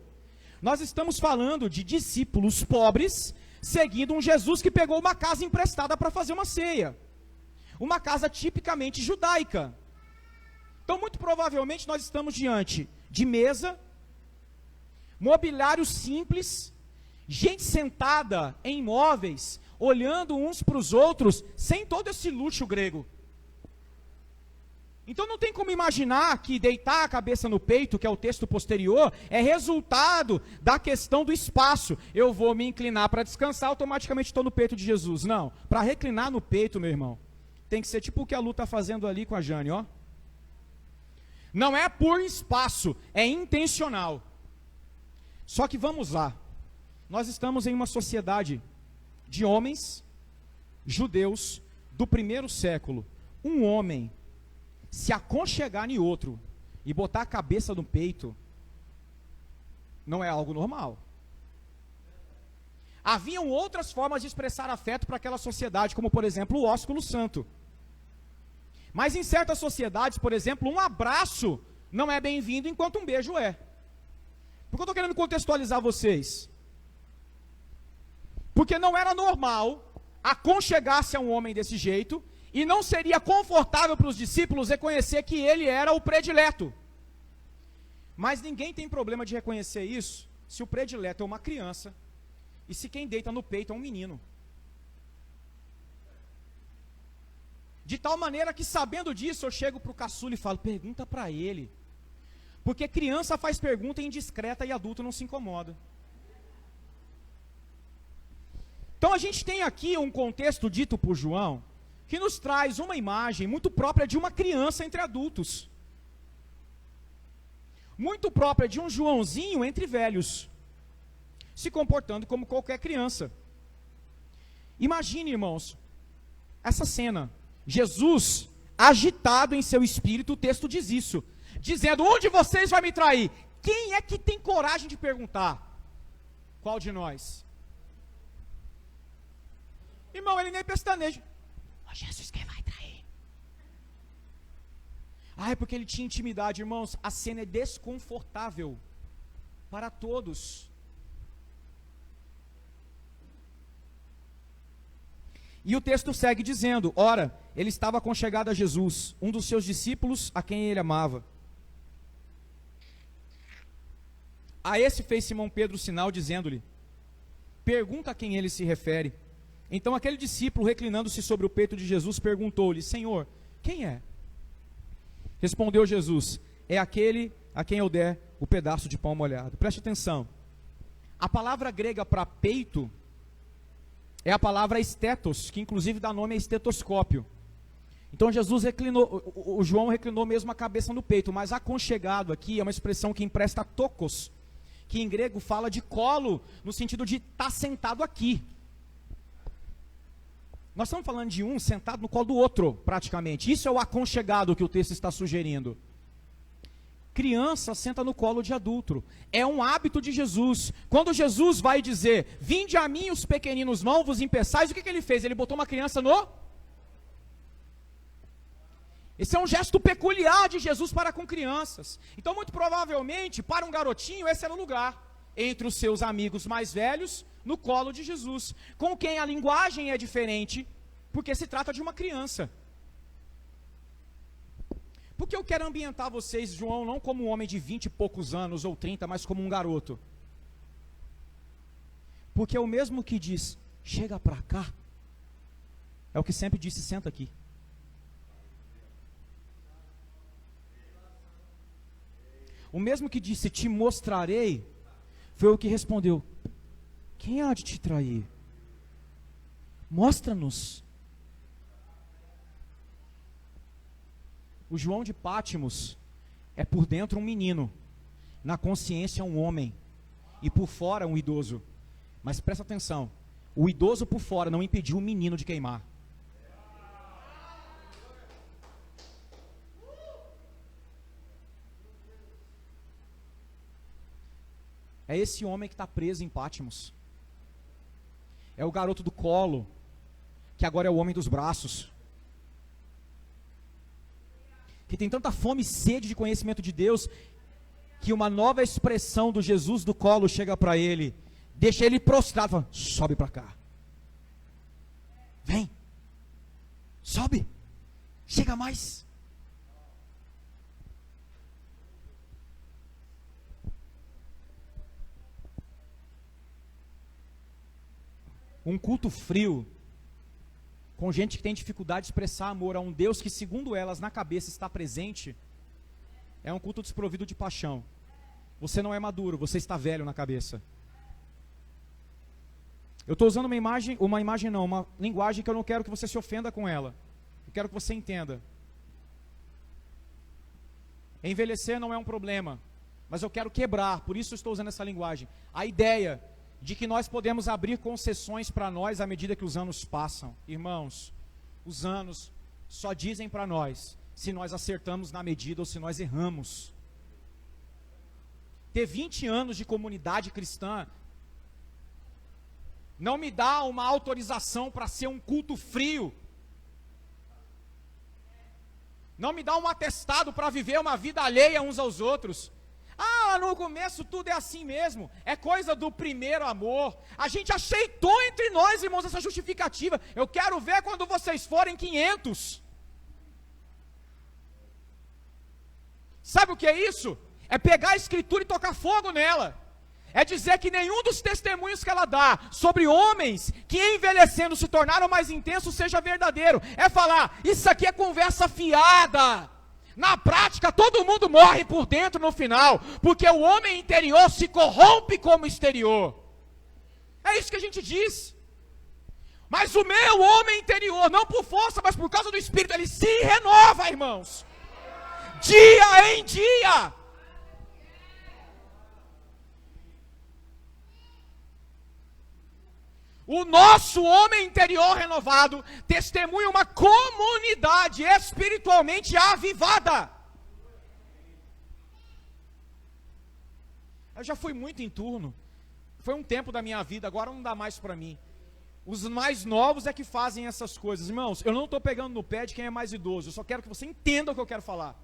Nós estamos falando de discípulos pobres, seguindo um Jesus que pegou uma casa emprestada para fazer uma ceia. Uma casa tipicamente judaica. Então, muito provavelmente, nós estamos diante de mesa, mobiliário simples, gente sentada em móveis, olhando uns para os outros, sem todo esse luxo grego. Então não tem como imaginar que deitar a cabeça no peito, que é o texto posterior, é resultado da questão do espaço. Eu vou me inclinar para descansar, automaticamente estou no peito de Jesus. Não, para reclinar no peito, meu irmão, tem que ser tipo o que a Lu está fazendo ali com a Jane, ó. Não é por espaço, é intencional. Só que vamos lá, nós estamos em uma sociedade de homens judeus do primeiro século. Um homem se aconchegar em outro e botar a cabeça no peito não é algo normal. Haviam outras formas de expressar afeto para aquela sociedade, como por exemplo o ósculo santo. Mas em certas sociedades, por exemplo, um abraço não é bem-vindo enquanto um beijo é. Por que eu estou querendo contextualizar vocês? Porque não era normal aconchegar-se a um homem desse jeito, e não seria confortável para os discípulos reconhecer que ele era o predileto. Mas ninguém tem problema de reconhecer isso, se o predileto é uma criança, e se quem deita no peito é um menino. De tal maneira que, sabendo disso, eu chego para o caçula e falo, pergunta para ele. Porque criança faz pergunta indiscreta e adulto não se incomoda. Então a gente tem aqui um contexto dito por João, que nos traz uma imagem muito própria de uma criança entre adultos. Muito própria de um Joãozinho entre velhos, se comportando como qualquer criança. Imagine, irmãos, essa cena. Jesus, agitado em seu espírito, o texto diz isso, dizendo, um de vocês vai me trair. Quem é que tem coragem de perguntar? Qual de nós? Irmão, ele nem pestaneja. Oh, Jesus, quem vai trair? Ah, é porque ele tinha intimidade. Irmãos, a cena é desconfortável para todos. E o texto segue dizendo, ora, ele estava aconchegado a Jesus, um dos seus discípulos a quem ele amava. A esse fez Simão Pedro o sinal, dizendo-lhe, pergunta a quem ele se refere. Então aquele discípulo, reclinando-se sobre o peito de Jesus, perguntou-lhe, Senhor, quem é? Respondeu Jesus, é aquele a quem eu der o pedaço de pão molhado. Preste atenção, a palavra grega para peito é a palavra estetos, que inclusive dá nome a estetoscópio. Então Jesus reclinou, o João reclinou mesmo a cabeça no peito, mas aconchegado aqui é uma expressão que empresta tokos, que em grego fala de colo, no sentido de estar sentado aqui. Nós estamos falando de um sentado no colo do outro, praticamente. Isso é o aconchegado que o texto está sugerindo. Criança senta no colo de adulto. É um hábito de Jesus. Quando Jesus vai dizer, vinde a mim os pequeninos, não vos impeçais, o que ele fez? Ele botou uma criança no... Esse é um gesto peculiar de Jesus para com crianças. Então, muito provavelmente, para um garotinho, esse era o lugar. Entre os seus amigos mais velhos, no colo de Jesus. Com quem a linguagem é diferente, porque se trata de uma criança. Porque eu quero ambientar vocês, João, não como um homem de 20 e poucos anos ou 30, mas como um garoto. Porque o mesmo que diz, chega para cá, é o que sempre disse, senta aqui. O mesmo que disse, te mostrarei, foi o que respondeu, quem há de te trair? Mostra-nos. O João de Pátimos é por dentro um menino, na consciência um homem, e por fora um idoso. Mas presta atenção, o idoso por fora não impediu o menino de queimar. É esse homem que está preso em Pátimos. É o garoto do colo, que agora é o homem dos braços. Que tem tanta fome e sede de conhecimento de Deus, que uma nova expressão do Jesus do colo chega para ele, deixa ele prostrado, fala, sobe para cá. Vem, sobe, chega mais. Um culto frio, com gente que tem dificuldade de expressar amor a um Deus que, segundo elas, na cabeça está presente, é um culto desprovido de paixão. Você não é maduro, você está velho na cabeça. Eu estou usando uma linguagem que eu não quero que você se ofenda com ela. Eu quero que você entenda. Envelhecer não é um problema, mas eu quero quebrar, por isso eu estou usando essa linguagem. A ideia de que nós podemos abrir concessões para nós à medida que os anos passam. Irmãos, os anos só dizem para nós se nós acertamos na medida ou se nós erramos. Ter 20 anos de comunidade cristã não me dá uma autorização para ser um culto frio. Não me dá um atestado para viver uma vida alheia uns aos outros. Ah, no começo tudo é assim mesmo, é coisa do primeiro amor. A gente aceitou entre nós, irmãos, essa justificativa. Eu quero ver quando vocês forem 500. Sabe o que é isso? É pegar a escritura e tocar fogo nela. É dizer que nenhum dos testemunhos que ela dá sobre homens que envelhecendo se tornaram mais intensos seja verdadeiro. É falar, isso aqui é conversa fiada. Na prática, todo mundo morre por dentro no final, porque o homem interior se corrompe como exterior. É isso que a gente diz. Mas o meu homem interior, não por força, mas por causa do Espírito, ele se renova, irmãos. Dia em dia. O nosso homem interior renovado testemunha uma comunidade espiritualmente avivada. Eu já fui muito em turno. Foi um tempo da minha vida, agora não dá mais para mim. Os mais novos é que fazem essas coisas. Irmãos, eu não estou pegando no pé de quem é mais idoso. Eu só quero que você entenda o que eu quero falar.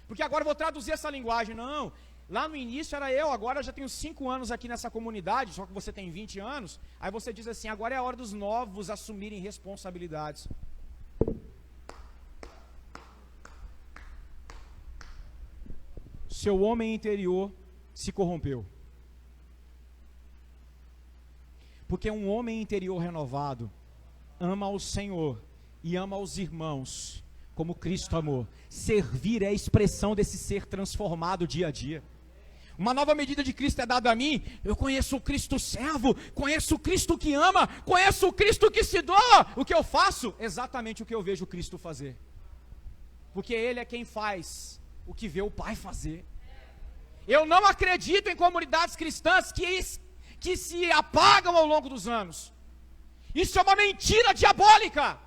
Porque agora eu vou traduzir essa linguagem. Não, lá no início era eu, agora eu já tenho 5 anos aqui nessa comunidade, só que você tem 20 anos. Aí você diz assim, agora é a hora dos novos assumirem responsabilidades. Seu homem interior se corrompeu. Porque um homem interior renovado ama o Senhor e ama os irmãos como Cristo amou. Servir é a expressão desse ser transformado dia a dia. Uma nova medida de Cristo é dada a mim. Eu conheço o Cristo servo, conheço o Cristo que ama, conheço o Cristo que se doa. O que eu faço? Exatamente o que eu vejo Cristo fazer. Porque Ele é quem faz o que vê o Pai fazer. Eu não acredito em comunidades cristãs que se apagam ao longo dos anos. Isso é uma mentira diabólica.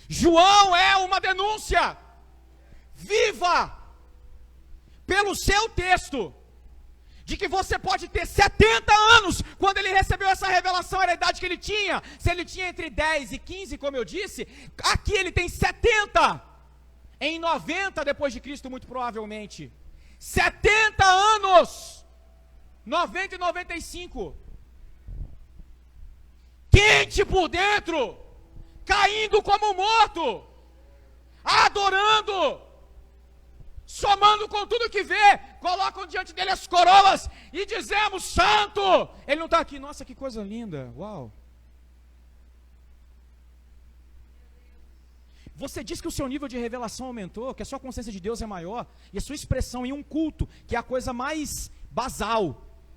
João é uma denúncia viva pelo seu texto de que você pode ter 70 anos, quando ele recebeu essa revelação, era a idade que ele tinha. Se ele tinha entre 10 e 15, como eu disse, aqui ele tem 70, em 90 depois de Cristo, muito provavelmente. 70 anos, 90 e 95, quente por dentro, caindo como morto, adorando, somando com tudo que vê, colocam diante dele as coroas e dizemos: santo. Ele não está aqui, nossa, que coisa linda, uau. Você diz que o seu nível de revelação aumentou, que a sua consciência de Deus é maior, e a sua expressão em um culto, que é a coisa mais basal,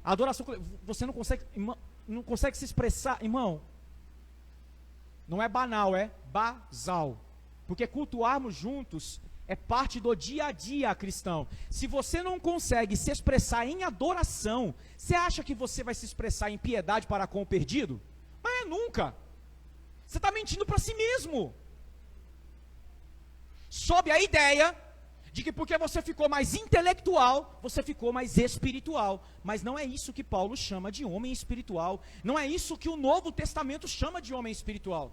a adoração, você não consegue se expressar, irmão. Não é banal, é basal. Porque cultuarmos juntos é parte do dia a dia cristão. Se você não consegue se expressar em adoração, você acha que você vai se expressar em piedade para com o perdido? Mas é nunca. Você está mentindo para si mesmo. Sob a ideia de que porque você ficou mais intelectual, você ficou mais espiritual. Mas não é isso que Paulo chama de homem espiritual. Não é isso que o Novo Testamento chama de homem espiritual.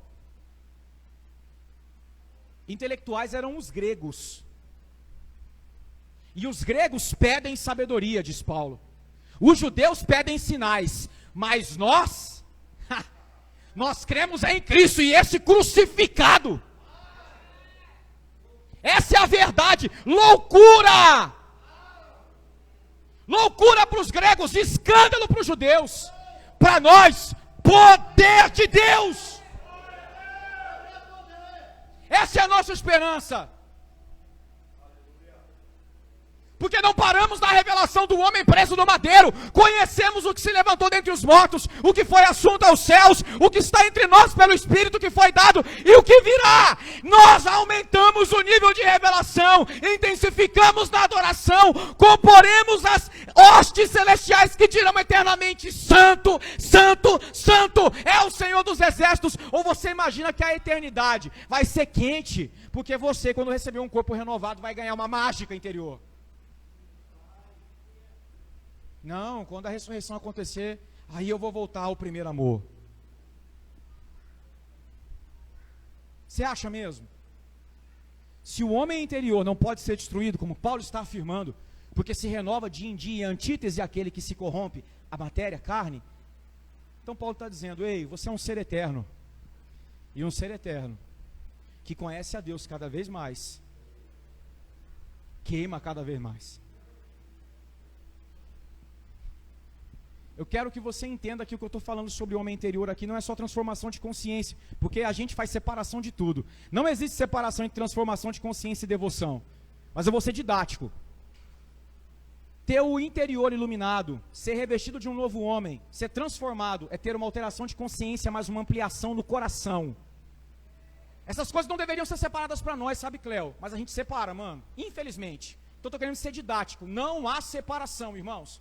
Intelectuais eram os gregos. E os gregos pedem sabedoria, diz Paulo. Os judeus pedem sinais. Mas nós cremos em Cristo e esse crucificado. Essa é a verdade. Loucura! Loucura para os gregos, escândalo para os judeus. Para nós, poder de Deus. Essa é a nossa esperança. Porque não paramos na revelação do homem preso no madeiro. Conhecemos o que se levantou dentre os mortos, o que foi assunto aos céus, o que está entre nós pelo Espírito que foi dado e o que virá. Nós aumentamos o nível de revelação, intensificamos na adoração, comporemos as hostes celestiais que dirão eternamente: santo, santo, santo é o Senhor dos exércitos. Ou você imagina que a eternidade vai ser quente, porque você, quando receber um corpo renovado, vai ganhar uma mágica interior. Não, quando a ressurreição acontecer, aí eu vou voltar ao primeiro amor. Você acha mesmo? Se o homem interior não pode ser destruído, como Paulo está afirmando, porque se renova dia em dia, antítese àquele que se corrompe, a matéria, a carne, então Paulo está dizendo: ei, você é um ser eterno, e um ser eterno, que conhece a Deus cada vez mais, queima cada vez mais. Eu quero que você entenda que o que eu estou falando sobre o homem interior aqui não é só transformação de consciência, porque a gente faz separação de tudo. Não existe separação entre transformação de consciência e devoção. Mas eu vou ser didático. Ter o interior iluminado, ser revestido de um novo homem, ser transformado, é ter uma alteração de consciência, mas uma ampliação do coração. Essas coisas não deveriam ser separadas para nós, sabe, Cléo? Mas a gente separa, mano. Infelizmente. Então eu estou querendo ser didático. Não há separação, irmãos.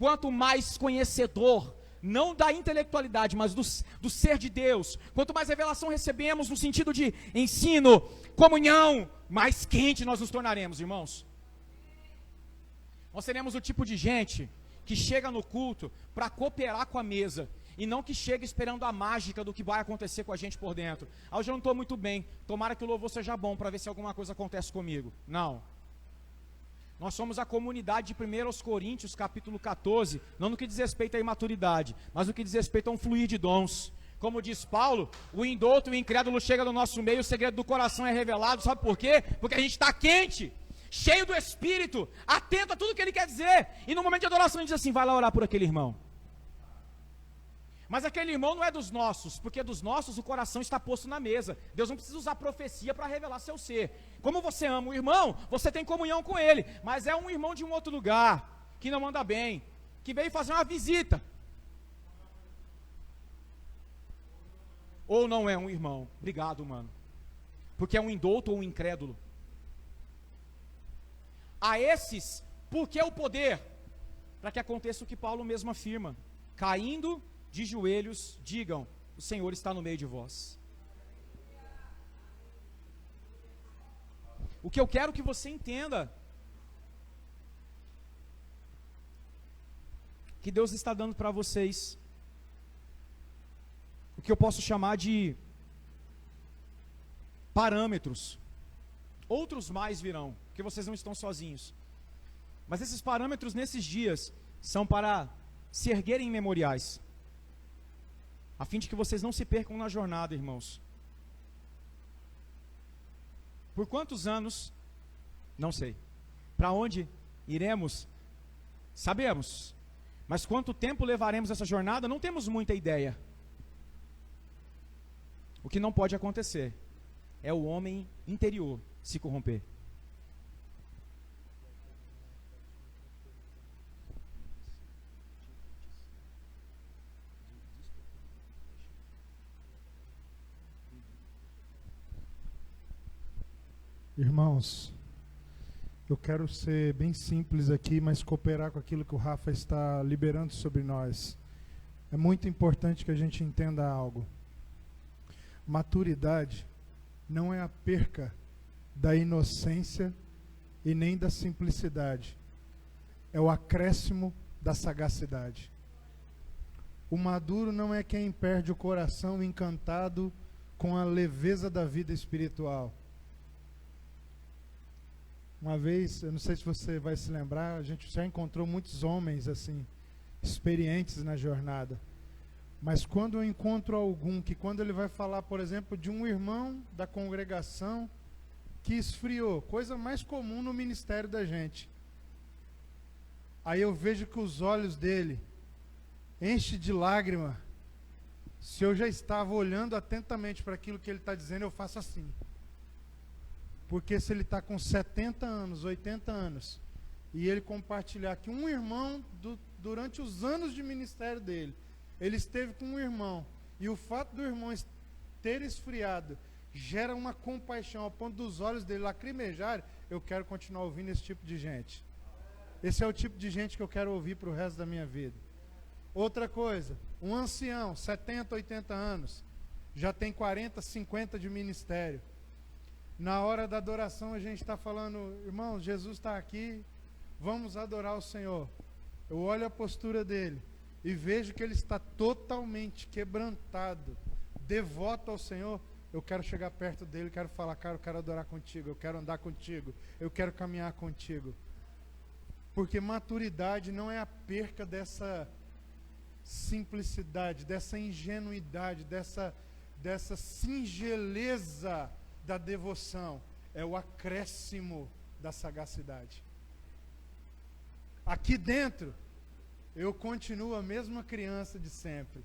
Quanto mais conhecedor, não da intelectualidade, mas do ser de Deus, quanto mais revelação recebemos no sentido de ensino, comunhão, mais quente nós nos tornaremos, irmãos. Nós seremos o tipo de gente que chega no culto para cooperar com a mesa, e não que chega esperando a mágica do que vai acontecer com a gente por dentro. Hoje eu não estou muito bem, tomara que o louvor seja bom para ver se alguma coisa acontece comigo. Não. Nós somos a comunidade de 1 Coríntios, capítulo 14, não no que diz respeito à imaturidade, mas no que diz respeito a um fluir de dons. Como diz Paulo, o indouto e o incrédulo chega no nosso meio, o segredo do coração é revelado, sabe por quê? Porque a gente está quente, cheio do Espírito, atento a tudo que ele quer dizer, e no momento de adoração a gente diz assim: vai lá orar por aquele irmão. Mas aquele irmão não é dos nossos, porque dos nossos o coração está posto na mesa. Deus não precisa usar profecia para revelar seu ser. Como você ama o irmão, você tem comunhão com ele, mas é um irmão de um outro lugar, que não anda bem, que veio fazer uma visita. Ou não é um irmão. Obrigado, mano. Porque é um indouto ou um incrédulo. A esses, por que o poder? Para que aconteça o que Paulo mesmo afirma: caindo de joelhos, digam: o Senhor está no meio de vós. O que eu quero que você entenda que Deus está dando para vocês o que eu posso chamar de parâmetros. Outros mais virão, porque vocês não estão sozinhos. Mas esses parâmetros nesses dias são para se erguerem em memoriais, a fim de que vocês não se percam na jornada, irmãos. Por quantos anos? Não sei. Para onde iremos? Sabemos. Mas quanto tempo levaremos essa jornada? Não temos muita ideia. O que não pode acontecer é o homem interior se corromper. Irmãos, eu quero ser bem simples aqui, mas cooperar com aquilo que o Rafa está liberando sobre nós. É muito importante que a gente entenda algo. Maturidade não é a perca da inocência e nem da simplicidade. É o acréscimo da sagacidade. O maduro não é quem perde o coração encantado com a leveza da vida espiritual. Uma vez, eu não sei se você vai se lembrar, a gente já encontrou muitos homens assim, experientes na jornada. Mas quando eu encontro algum que quando ele vai falar, por exemplo, de um irmão da congregação que esfriou, coisa mais comum no ministério da gente. Aí eu vejo que os olhos dele enchem de lágrima. Se eu já estava olhando atentamente para aquilo que ele está dizendo, eu faço assim. Porque se ele está com 70 anos, 80 anos, e ele compartilhar que um irmão, durante os anos de ministério dele, ele esteve com um irmão, e o fato do irmão ter esfriado, gera uma compaixão ao ponto dos olhos dele lacrimejarem, eu quero continuar ouvindo esse tipo de gente. Esse é o tipo de gente que eu quero ouvir para o resto da minha vida. Outra coisa, um ancião, 70, 80 anos, já tem 40, 50 de ministério. Na hora da adoração a gente está falando, irmão, Jesus está aqui, vamos adorar o Senhor. Eu olho a postura dele e vejo que ele está totalmente quebrantado, devoto ao Senhor. Eu quero chegar perto dele, quero falar, cara, eu quero adorar contigo, eu quero andar contigo, eu quero caminhar contigo. Porque maturidade não é a perca dessa simplicidade, dessa ingenuidade, dessa singeleza da devoção, é o acréscimo da sagacidade. Aqui dentro, eu continuo a mesma criança de sempre.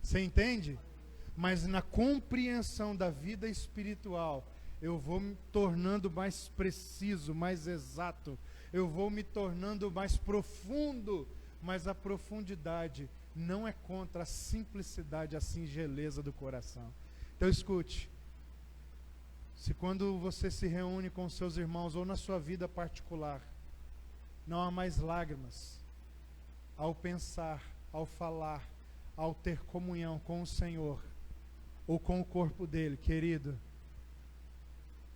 Você entende? Mas na compreensão da vida espiritual, eu vou me tornando mais preciso, mais exato, eu vou me tornando mais profundo, mas a profundidade não é contra a simplicidade, a singeleza do coração. Então escute, se quando você se reúne com seus irmãos ou na sua vida particular, não há mais lágrimas, ao pensar, ao falar, ao ter comunhão com o Senhor, ou com o corpo dele, querido,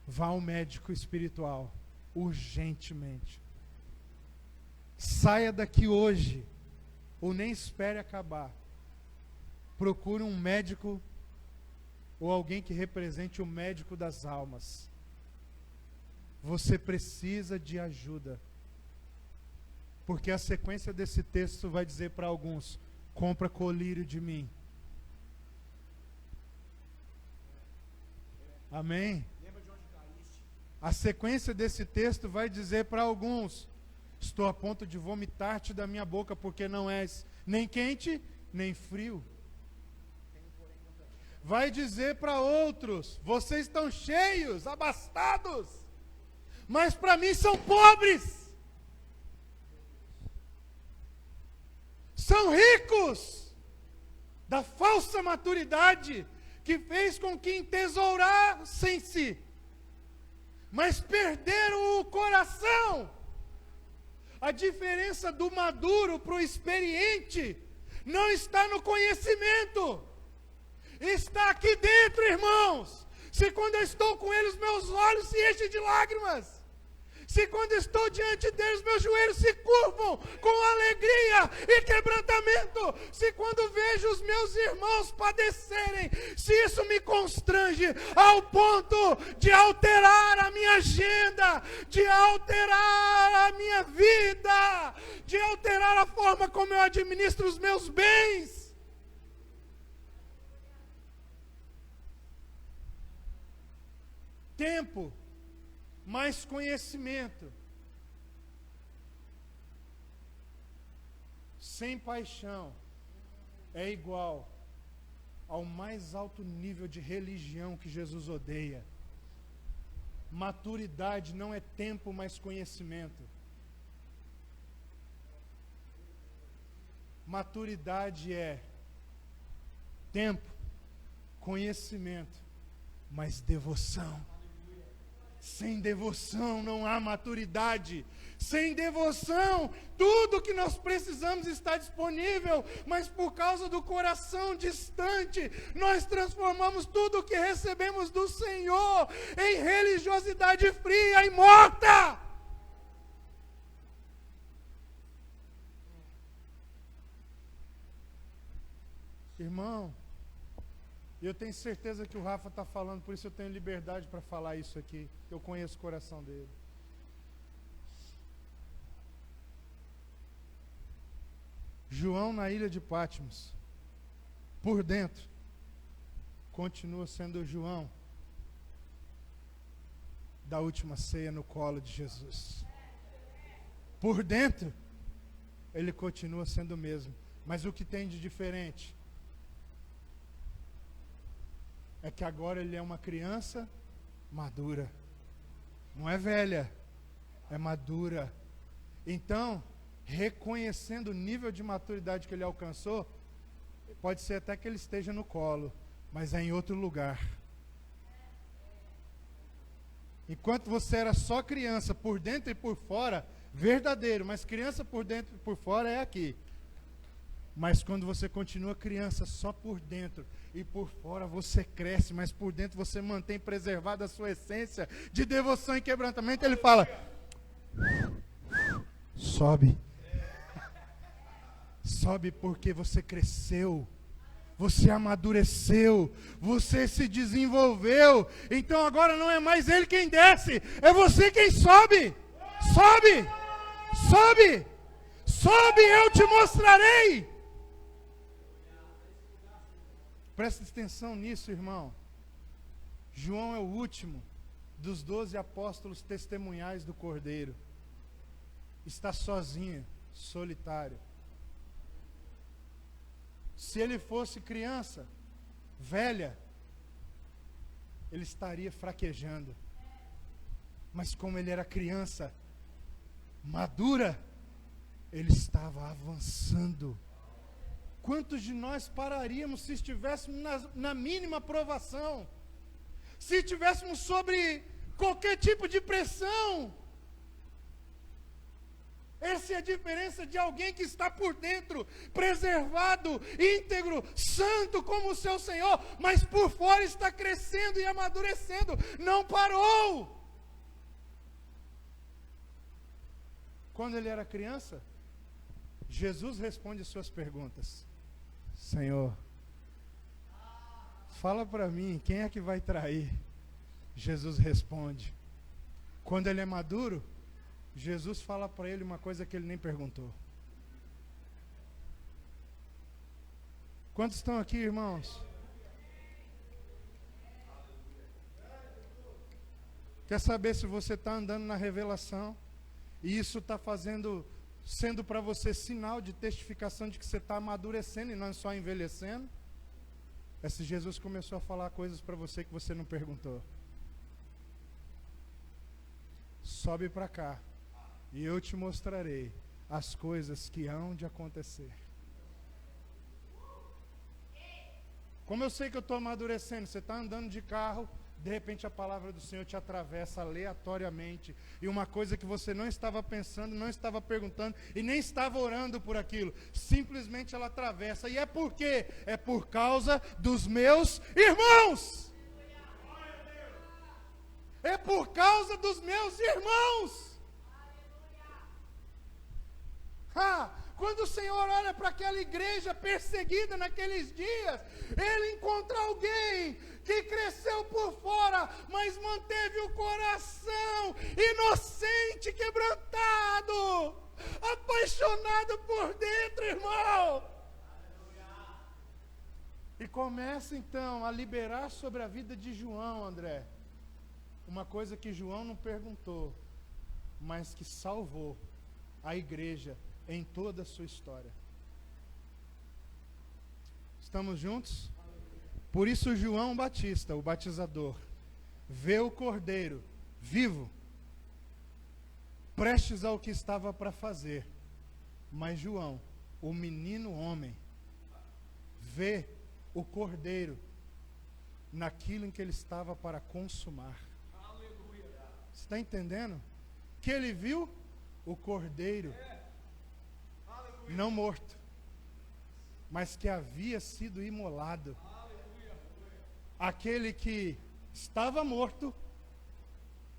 vá ao médico espiritual, urgentemente. Saia daqui hoje, ou nem espere acabar. Procure um médico, ou alguém que represente o médico das almas. Você precisa de ajuda. Porque a sequência desse texto vai dizer para alguns, compra colírio de mim. Amém? A sequência desse texto vai dizer para alguns, estou a ponto de vomitar-te da minha boca, porque não és nem quente, nem frio. Vai dizer para outros, vocês estão cheios, abastados, mas para mim são pobres. São ricos da falsa maturidade que fez com que entesourassem-se, mas perderam o coração. A diferença do maduro para o experiente não está no conhecimento, está aqui dentro, irmãos. Se quando eu estou com ele, os meus olhos se enchem de lágrimas. Se quando estou diante deles, meus joelhos se curvam com alegria e quebrantamento. Se quando vejo os meus irmãos padecerem, se isso me constrange ao ponto de alterar a minha agenda, de alterar a minha vida, de alterar a forma como eu administro os meus bens. Tempo mais conhecimento, sem paixão, é igual ao mais alto nível de religião que Jesus odeia. Maturidade não é tempo mais conhecimento. Maturidade é tempo, conhecimento, mas devoção. Sem devoção não há maturidade. Sem devoção, tudo que nós precisamos está disponível, mas por causa do coração distante, nós transformamos tudo o que recebemos do Senhor em religiosidade fria e morta. Irmão, eu tenho certeza que o Rafa está falando, por isso eu tenho liberdade para falar isso aqui. Eu conheço o coração dele. João na ilha de Patmos, por dentro, continua sendo o João da última ceia no colo de Jesus. Por dentro, ele continua sendo o mesmo. Mas o que tem de diferente é que agora ele é uma criança madura. Não é velha, é madura. Então, reconhecendo o nível de maturidade que ele alcançou, pode ser até que ele esteja no colo, mas é em outro lugar. Enquanto você era só criança, por dentro e por fora, verdadeiro, mas criança por dentro e por fora é aqui. Mas quando você continua criança só por dentro e por fora você cresce, mas por dentro você mantém preservada a sua essência de devoção e quebrantamento, ele fala: sobe. Sobe porque você cresceu, você amadureceu, você se desenvolveu. Então agora não é mais ele quem desce, é você quem sobe. Sobe, sobe, sobe, eu te mostrarei. Presta atenção nisso, irmão. João é o último dos 12 apóstolos testemunhais do Cordeiro. Está sozinho, solitário. Se ele fosse criança, velha, ele estaria fraquejando. Mas como ele era criança, madura, ele estava avançando. Quantos de nós pararíamos se estivéssemos na mínima provação? Se estivéssemos sobre qualquer tipo de pressão? Essa é a diferença de alguém que está por dentro, preservado, íntegro, santo como o seu Senhor, mas por fora está crescendo e amadurecendo, não parou. Quando ele era criança, Jesus responde as suas perguntas. Senhor, fala para mim, quem é que vai trair? Jesus responde. Quando ele é maduro, Jesus fala para ele uma coisa que ele nem perguntou. Quantos estão aqui, irmãos? Quer saber se você está andando na revelação? E isso está sendo para você sinal de testificação de que você está amadurecendo e não só envelhecendo? Esse Jesus começou a falar coisas para você que você não perguntou. Sobe para cá e eu te mostrarei as coisas que hão de acontecer. Como eu sei que eu estou amadurecendo? Você está andando de carro, de repente a palavra do Senhor te atravessa aleatoriamente, e uma coisa que você não estava pensando, não estava perguntando e nem estava orando por aquilo, simplesmente ela atravessa. E é por quê? É por causa dos meus irmãos. É por causa dos meus irmãos. Senhor olha para aquela igreja perseguida naqueles dias, Ele encontra alguém que cresceu por fora, mas manteve o coração inocente, quebrantado, apaixonado por dentro, irmão. E começa então a liberar sobre a vida de João, André, uma coisa que João não perguntou, mas que salvou a igreja em toda a sua história. Estamos juntos? Por isso João Batista, o batizador, vê o Cordeiro vivo, prestes ao que estava para fazer. Mas João, o menino homem, vê o Cordeiro naquilo em que ele estava para consumar. Você está entendendo? Que ele viu o Cordeiro não morto, mas que havia sido imolado. Aquele que estava morto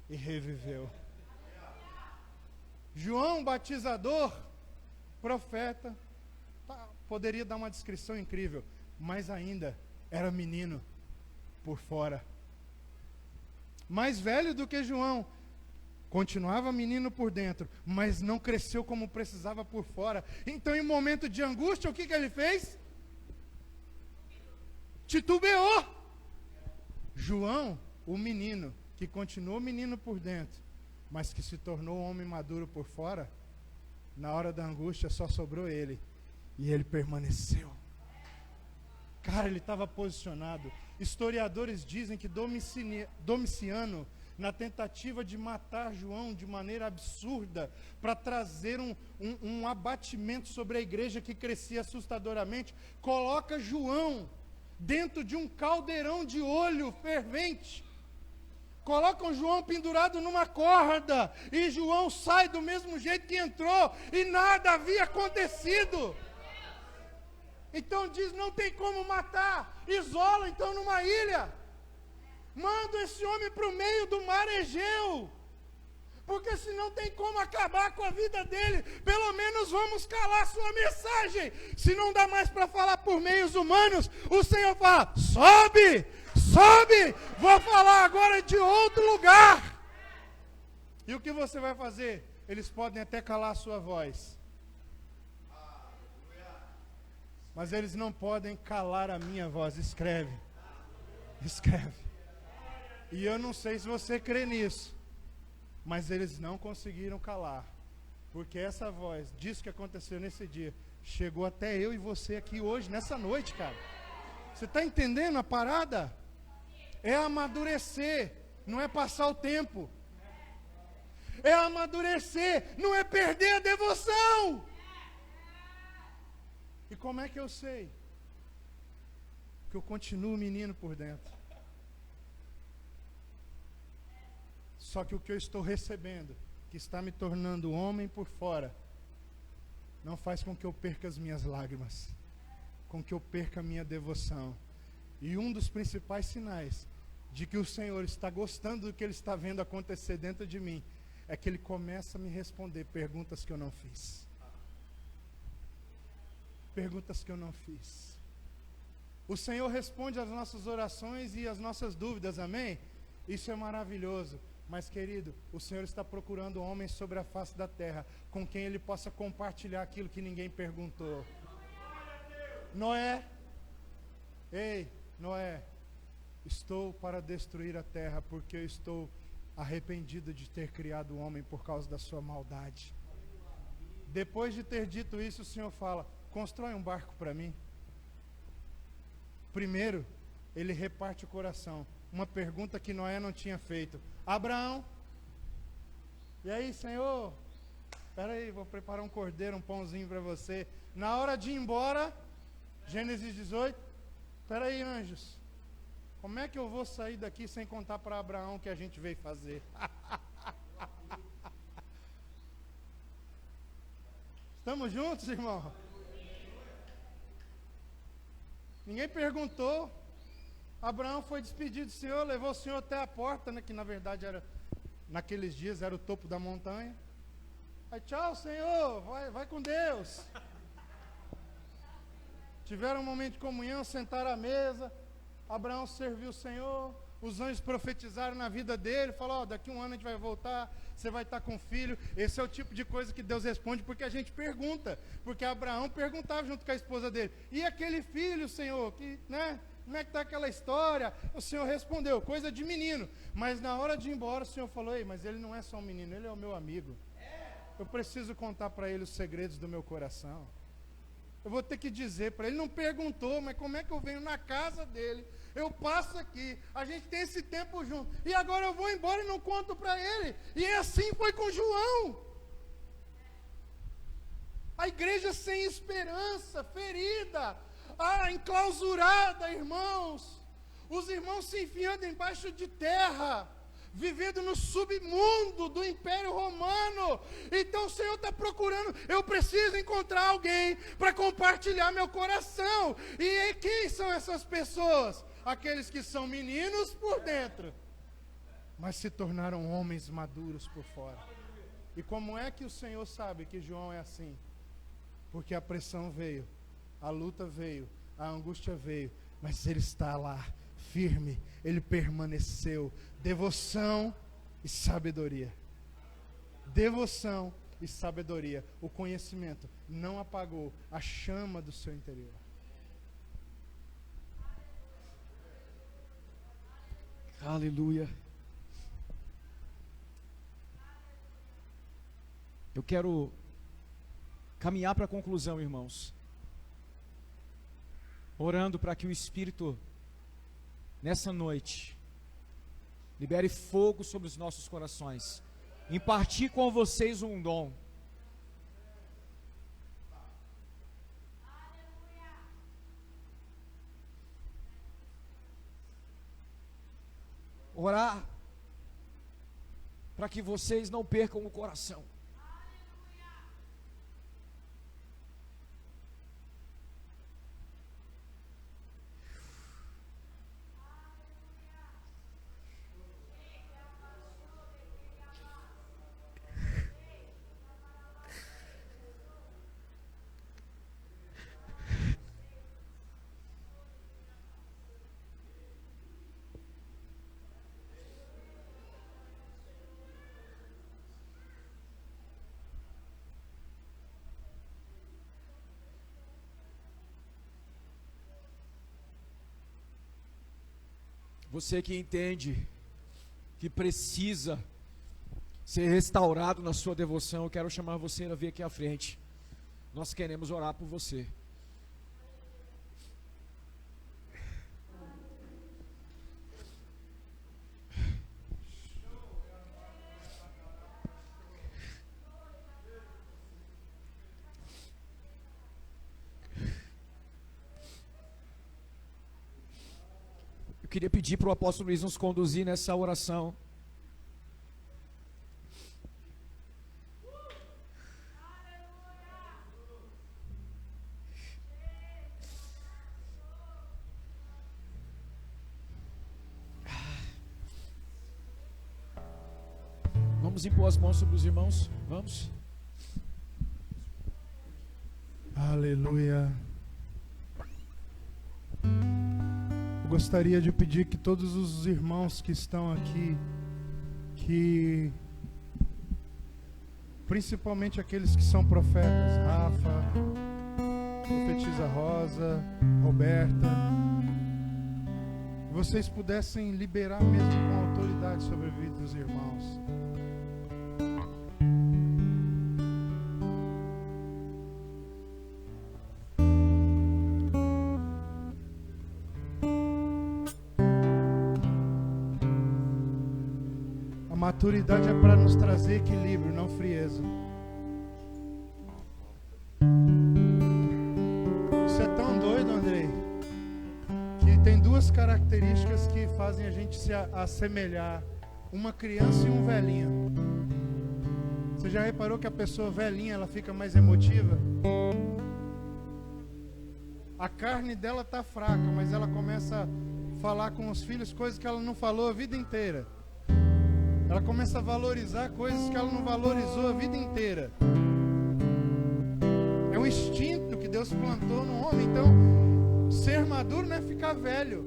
e reviveu. João Batizador, profeta, poderia dar uma descrição incrível, mas ainda era menino por fora. Mais velho do que João, continuava menino por dentro, mas não cresceu como precisava por fora. Então, em momento de angústia, o que ele fez? Titubeou. João, o menino, que continuou menino por dentro, mas que se tornou um homem maduro por fora, na hora da angústia só sobrou ele, e ele permaneceu. Cara, ele estava posicionado. Historiadores dizem que Domiciano, na tentativa de matar João de maneira absurda, para trazer um abatimento sobre a igreja que crescia assustadoramente, coloca João dentro de um caldeirão de óleo fervente. Colocam João pendurado numa corda, e João sai do mesmo jeito que entrou, e nada havia acontecido. Então diz, não tem como matar, isola então numa ilha, manda esse homem para o meio do mar Egeu, porque se não tem como acabar com a vida dele, pelo menos vamos calar sua mensagem. Se não dá mais para falar por meios humanos, o Senhor fala, sobe, sobe, vou falar agora de outro lugar. E o que você vai fazer? Eles podem até calar a sua voz, mas eles não podem calar a minha voz. Escreve. Escreve. E eu não sei se você crê nisso, mas eles não conseguiram calar, porque essa voz, disso que aconteceu nesse dia, chegou até eu e você aqui hoje, nessa noite, cara. Você está entendendo a parada? É amadurecer, não é passar o tempo. É amadurecer, não é perder a devoção. E como é que eu sei? Que eu continuo menino por dentro. Só que o que eu estou recebendo, que está me tornando homem por fora, não faz com que eu perca as minhas lágrimas, com que eu perca a minha devoção. E um dos principais sinais de que o Senhor está gostando do que Ele está vendo acontecer dentro de mim, é que Ele começa a me responder perguntas que eu não fiz. Perguntas que eu não fiz. O Senhor responde às nossas orações e às nossas dúvidas, amém? Isso é maravilhoso. Mas, querido, o Senhor está procurando homens sobre a face da terra, com quem Ele possa compartilhar aquilo que ninguém perguntou. Noé, ei, Noé, estou para destruir a terra, porque eu estou arrependido de ter criado o homem por causa da sua maldade. Depois de ter dito isso, o Senhor fala, constrói um barco para mim. Primeiro, Ele reparte o coração. Uma pergunta que Noé não tinha feito. Abraão, e aí, Senhor? Espera aí, vou preparar um cordeiro, um pãozinho para você. Na hora de ir embora, Gênesis 18, espera aí, anjos. Como é que eu vou sair daqui sem contar para Abraão o que a gente veio fazer? Estamos juntos, irmão? Ninguém perguntou. Abraão foi despedido do Senhor, levou o Senhor até a porta, né, que na verdade era, naqueles dias era o topo da montanha. Aí, tchau, Senhor, vai com Deus. tiveram um momento de comunhão, sentaram à mesa, Abraão serviu o Senhor, os anjos profetizaram na vida dele, falaram, daqui um ano a gente vai voltar, você vai estar com filho. Esse é o tipo de coisa que Deus responde, porque a gente pergunta, porque Abraão perguntava junto com a esposa dele, e aquele filho, Senhor, que, né, como é que está aquela história? O Senhor respondeu, coisa de menino, mas na hora de ir embora o Senhor falou, ei, mas ele não é só um menino, ele é o meu amigo, eu preciso contar para ele os segredos do meu coração, eu vou ter que dizer para ele, não perguntou, mas como é que eu venho na casa dele, eu passo aqui, a gente tem esse tempo junto, e agora eu vou embora e não conto para ele. E assim foi com João. A igreja sem esperança, ferida, enclausurada, irmãos. Os irmãos se enfiando embaixo de terra, vivendo no submundo do Império Romano. Então o Senhor está procurando, eu preciso encontrar alguém para compartilhar meu coração. E quem são essas pessoas? Aqueles que são meninos por dentro, mas se tornaram homens maduros por fora. E como é que o Senhor sabe que João é assim? Porque a pressão veio, a luta veio, a angústia veio, mas ele está lá, firme, ele permaneceu. Devoção e sabedoria. Devoção e sabedoria. O conhecimento não apagou a chama do seu interior. Aleluia. Eu quero caminhar para a conclusão, irmãos, orando para que o Espírito, nessa noite, libere fogo sobre os nossos corações, impartir com vocês um dom. Orar para que vocês não percam o coração. Você que entende que precisa ser restaurado na sua devoção, eu quero chamar você a vir aqui à frente. Nós queremos orar por você. Queria pedir para o apóstolo Luiz nos conduzir nessa oração. Vamos impor as mãos sobre os irmãos? Vamos? Aleluia. Gostaria de pedir que todos os irmãos que estão aqui, que principalmente aqueles que são profetas, Rafa, profetisa Rosa, Roberta, vocês pudessem liberar mesmo com autoridade sobre a vida dos irmãos. Maturidade é para nos trazer equilíbrio, não frieza. Isso é tão doido, Andrei, que tem duas características que fazem a gente se assemelhar: uma criança e um velhinho. Você já reparou que a pessoa velhinha, ela fica mais emotiva? A carne dela está fraca, mas ela começa a falar com os filhos coisas que ela não falou a vida inteira. Ela começa a valorizar coisas que ela não valorizou a vida inteira. É um instinto que Deus Deus plantou no homem. Então, ser maduro não é ficar velho.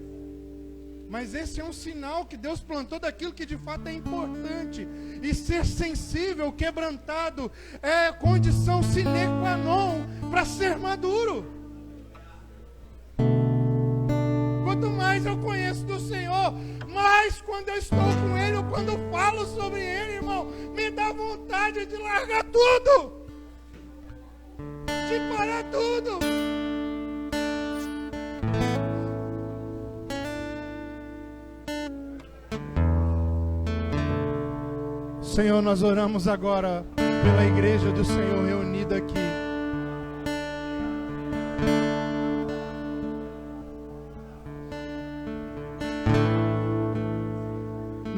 Mas esse é um sinal que Deus plantou daquilo que de fato é importante. E ser sensível, quebrantado, é condição sine qua non para ser maduro. Quanto mais eu conheço do Senhor, mais quando eu estou com Ele, ou quando eu falo sobre Ele, irmão, me dá vontade de largar tudo, de parar tudo. Senhor, nós oramos agora pela igreja do Senhor reunida aqui.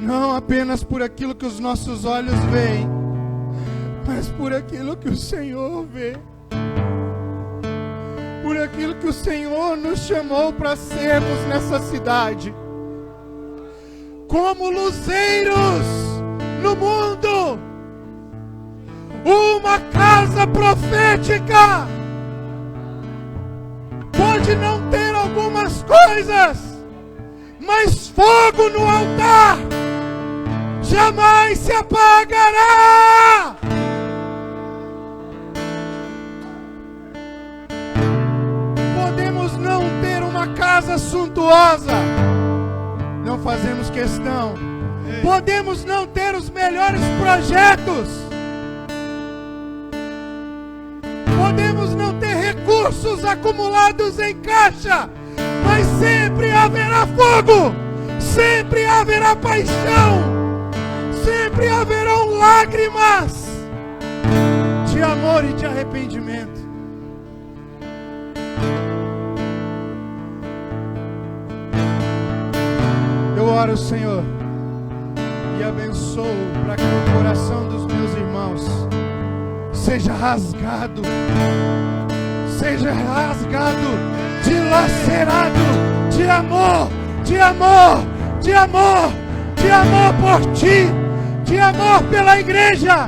Não apenas por aquilo que os nossos olhos veem, mas por aquilo que o Senhor vê. Por aquilo que o Senhor nos chamou para sermos nessa cidade. Como luzeiros no mundo. Uma casa profética. Pode não ter algumas coisas, mas fogo no altar jamais se apagará. Podemos não ter uma casa suntuosa, não fazemos questão. Podemos não ter os melhores projetos, podemos não ter recursos acumulados em caixa, mas sempre haverá fogo, sempre haverá paixão, sempre haverão lágrimas de amor e de arrependimento. Eu oro, Senhor, e abençoo para que o coração dos meus irmãos seja rasgado, dilacerado de amor, de amor, de amor, de amor por ti, de amor pela igreja,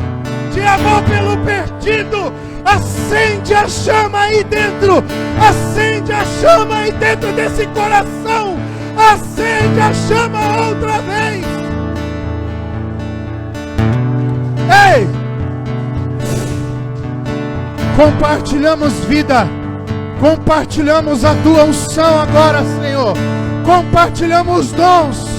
de amor pelo perdido. Acende a chama aí dentro, acende a chama aí dentro desse coração, acende a chama outra vez. Ei! Compartilhamos vida, compartilhamos a tua unção agora, Senhor, compartilhamos dons.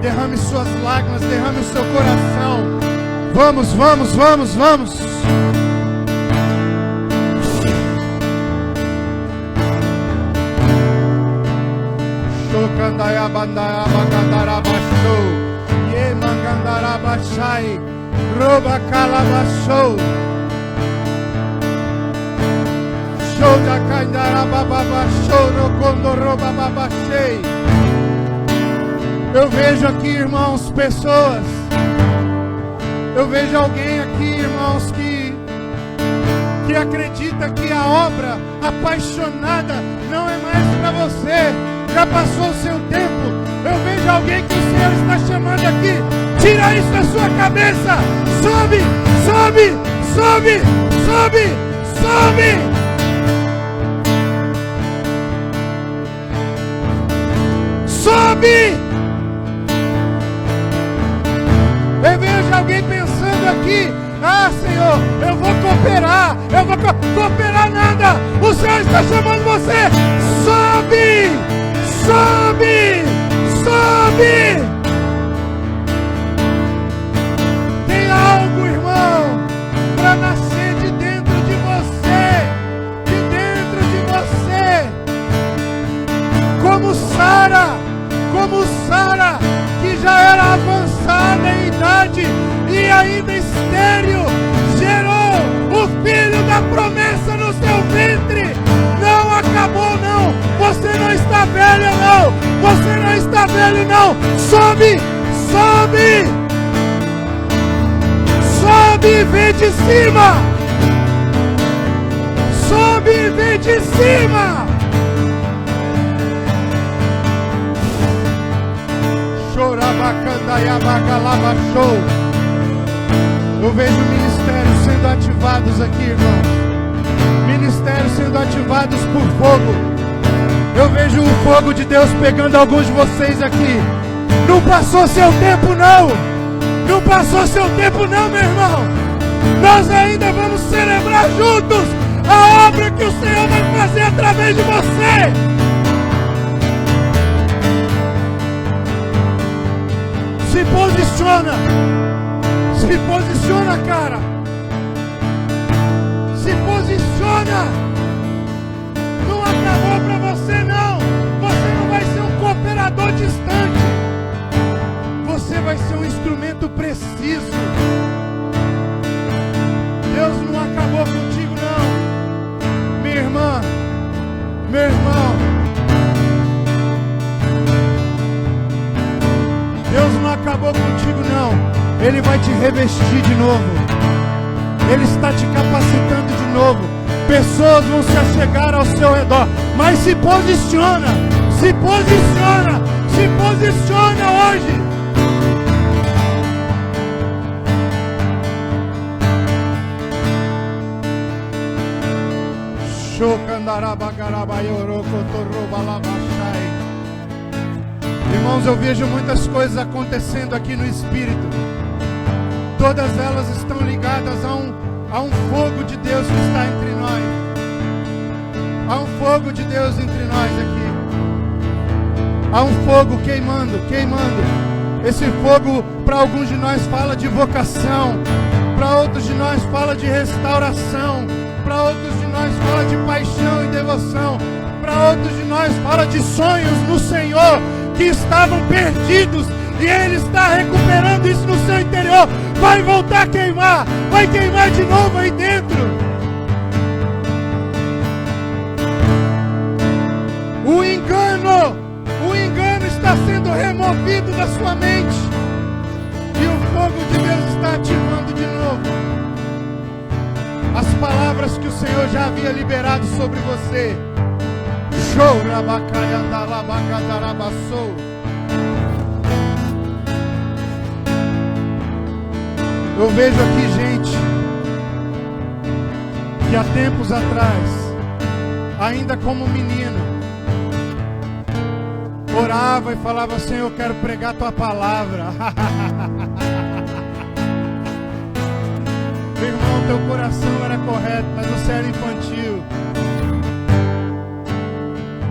Derrame suas lágrimas, derrame o seu coração. Vamos. Eu vejo aqui, irmãos, pessoas. Eu vejo alguém aqui, irmãos, que acredita que a obra apaixonada não é mais para você. Já passou o seu tempo. Eu vejo alguém que o Senhor está chamando aqui. Tira isso da sua cabeça. Sobe. Eu vejo alguém pensando aqui: ah, Senhor, eu vou cooperar. Cooperar nada. O Senhor está chamando você. Sobe. Tem algo, irmão, para nascer de dentro de você. Como Sara, que já era avançada em idade e ainda estéril, gerou o filho da promessa no seu ventre. Não acabou, não. Você não está velho, não. Sobe e vem de cima. Eu vejo ministérios sendo ativados aqui, irmãos. Ministérios sendo ativados por fogo. Eu vejo o fogo de Deus pegando alguns de vocês aqui. Não passou seu tempo, não. Não passou seu tempo, não, meu irmão. Nós ainda vamos celebrar juntos a obra que o Senhor vai fazer através de você. Se posiciona. Se posiciona, cara. Se posiciona. Não acabou para você, não. Você não vai ser um cooperador distante. Você vai ser um instrumento preciso. Deus não acabou contigo, não. Minha irmã, meu irmão. Deus não acabou contigo, não. Ele vai te revestir de novo. Ele está te capacitando de novo. Pessoas vão se achegar ao seu redor. Mas se posiciona. Se posiciona. Se posiciona hoje. Irmãos, eu vejo muitas coisas acontecendo aqui no Espírito. Todas elas estão ligadas a um fogo de Deus que está entre nós. Há um fogo de Deus entre nós aqui. Há um fogo queimando. Esse fogo para alguns de nós fala de vocação, para outros de nós fala de restauração, para outros de nós fala de paixão e devoção, para outros de nós fala de sonhos no Senhor que estavam perdidos e Ele está recuperando isso no seu interior. Vai voltar a queimar, vai queimar de novo aí dentro. O engano está sendo removido da sua mente e o fogo de Deus está ativando de novo as palavras que o Senhor já havia liberado sobre você. Eu vejo aqui gente que há tempos atrás, ainda como menino, orava e falava: Senhor, eu quero pregar a tua palavra. Meu irmão, teu coração era correto, mas você era infantil.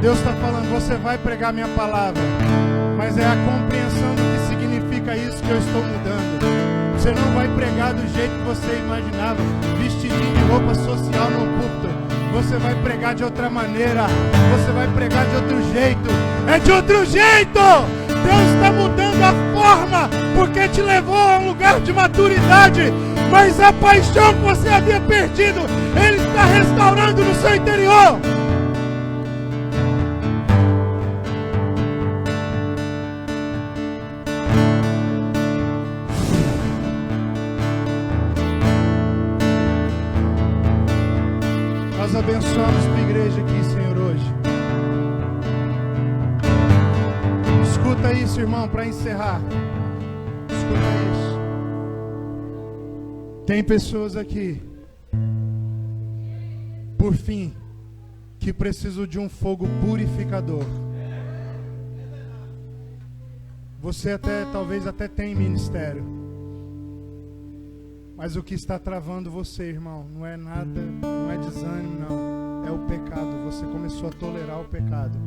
Deus está falando: você vai pregar minha palavra, mas é a compreensão do que significa isso que eu estou mudando. Você não vai pregar do jeito que você imaginava, vestidinho de roupa social no púlpito. Você vai pregar de outra maneira. Você vai pregar de outro jeito. É de outro jeito. Deus está mudando a forma, porque te levou a um lugar de maturidade. Mas a paixão que você havia perdido, Ele está restaurando no seu interior. Nós abençoamos tua igreja aqui, Senhor, hoje. Escuta isso, irmão, para encerrar. Escuta isso. Tem pessoas aqui, por fim, que precisam de um fogo purificador. Você talvez até tem ministério, mas o que está travando você, irmão, não é nada, não é desânimo, não. É o pecado. Você começou a tolerar o pecado.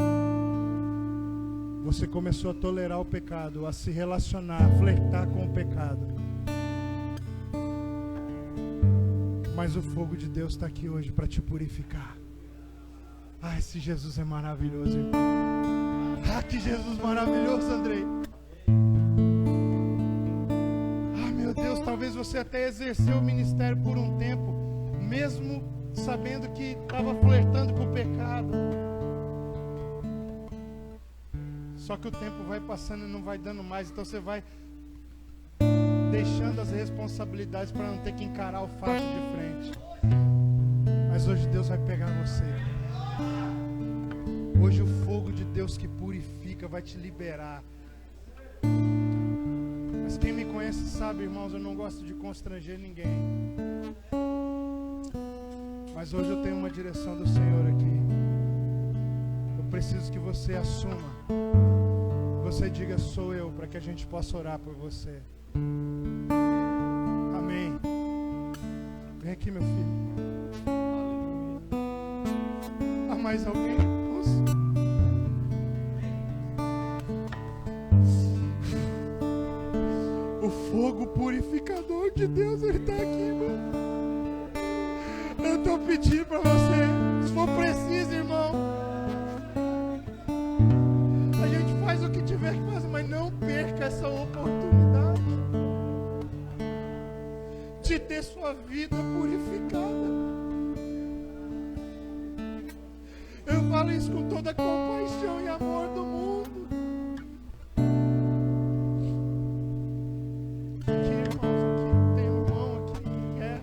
Você começou a tolerar o pecado, a se relacionar, a flertar com o pecado. Mas o fogo de Deus está aqui hoje para te purificar. Ah, esse Jesus é maravilhoso, irmão. Ah, que Jesus maravilhoso, Andrei. Meu Deus, talvez você até exerceu o ministério por um tempo, mesmo sabendo que estava flertando com o pecado. Só que o tempo vai passando e não vai dando mais, então você vai deixando as responsabilidades para não ter que encarar o fato de frente. Mas hoje Deus vai pegar você. Hoje o fogo de Deus que purifica vai te liberar. Mas quem me conhece sabe, irmãos, eu não gosto de constranger ninguém. Mas hoje eu tenho uma direção do Senhor aqui. Eu preciso que você assuma. Você diga, sou eu, para que a gente possa orar por você. Amém. Vem aqui, meu filho. Há mais alguém, irmãos? O fogo purificador de Deus, ele está aqui, irmão. Eu estou pedindo para você, se for preciso, irmão, a gente faz o que tiver que fazer, mas não perca essa oportunidade de ter sua vida purificada. Eu falo isso com toda a compaixão e amor do mundo. Aqui, irmãos, aqui tem um irmão aqui que quer.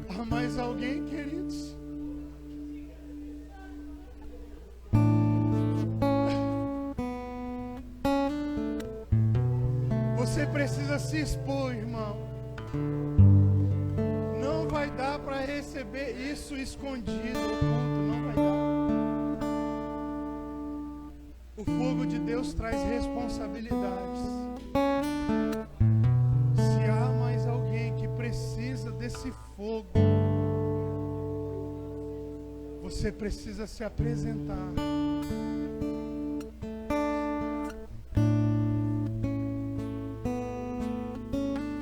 Há mais alguém, queridos? Você precisa se expor, irmão. Não vai dar para receber isso escondido, oculto, não vai dar. O fogo de Deus traz responsabilidades. Se há mais alguém que precisa desse fogo, você precisa se apresentar.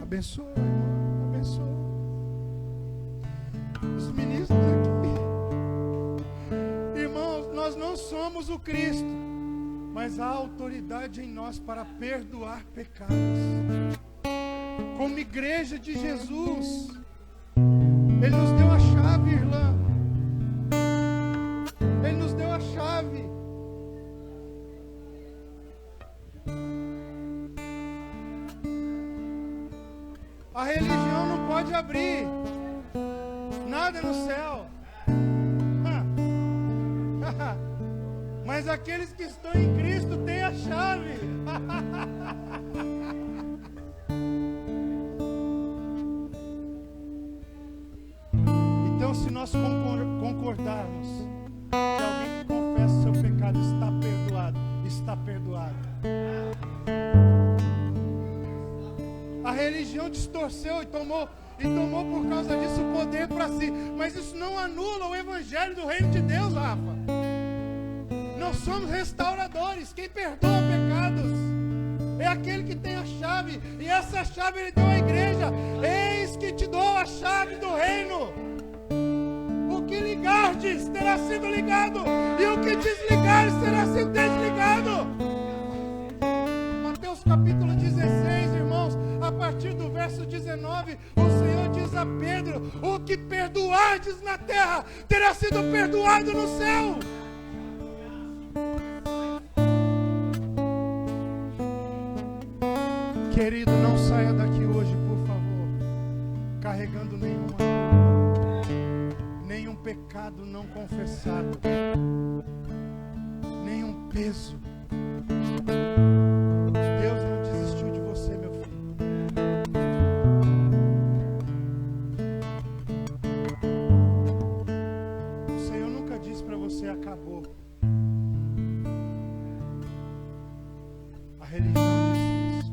Abençoa, irmão, abençoa. Os ministros aqui. Irmãos, nós não somos o Cristo, mas há autoridade em nós para perdoar pecados. Como igreja de Jesus, Ele nos deu a chave, Irlã. Ele nos deu a chave. A religião não pode abrir nada no céu. Mas aqueles que estão em Cristo têm a chave. Então, se nós concordarmos que alguém que confessa o seu pecado está perdoado, está perdoado. A religião distorceu e tomou por causa disso o poder para si. Mas isso não anula o evangelho do reino de Deus, Rafa. Nós somos restauradores. Quem perdoa pecados é aquele que tem a chave. E essa chave Ele deu à igreja. Eis que te dou a chave do reino. O que ligardes terá sido ligado, e o que desligares terá sido desligado. Mateus capítulo 16, irmãos, a partir do verso 19, o Senhor diz a Pedro: o que perdoardes na terra terá sido perdoado no céu. Querido, não saia daqui hoje, por favor, carregando nenhum pecado não confessado, nenhum peso. Deus não desistiu de você, meu filho. O Senhor nunca disse para você: acabou. A religião disse isso.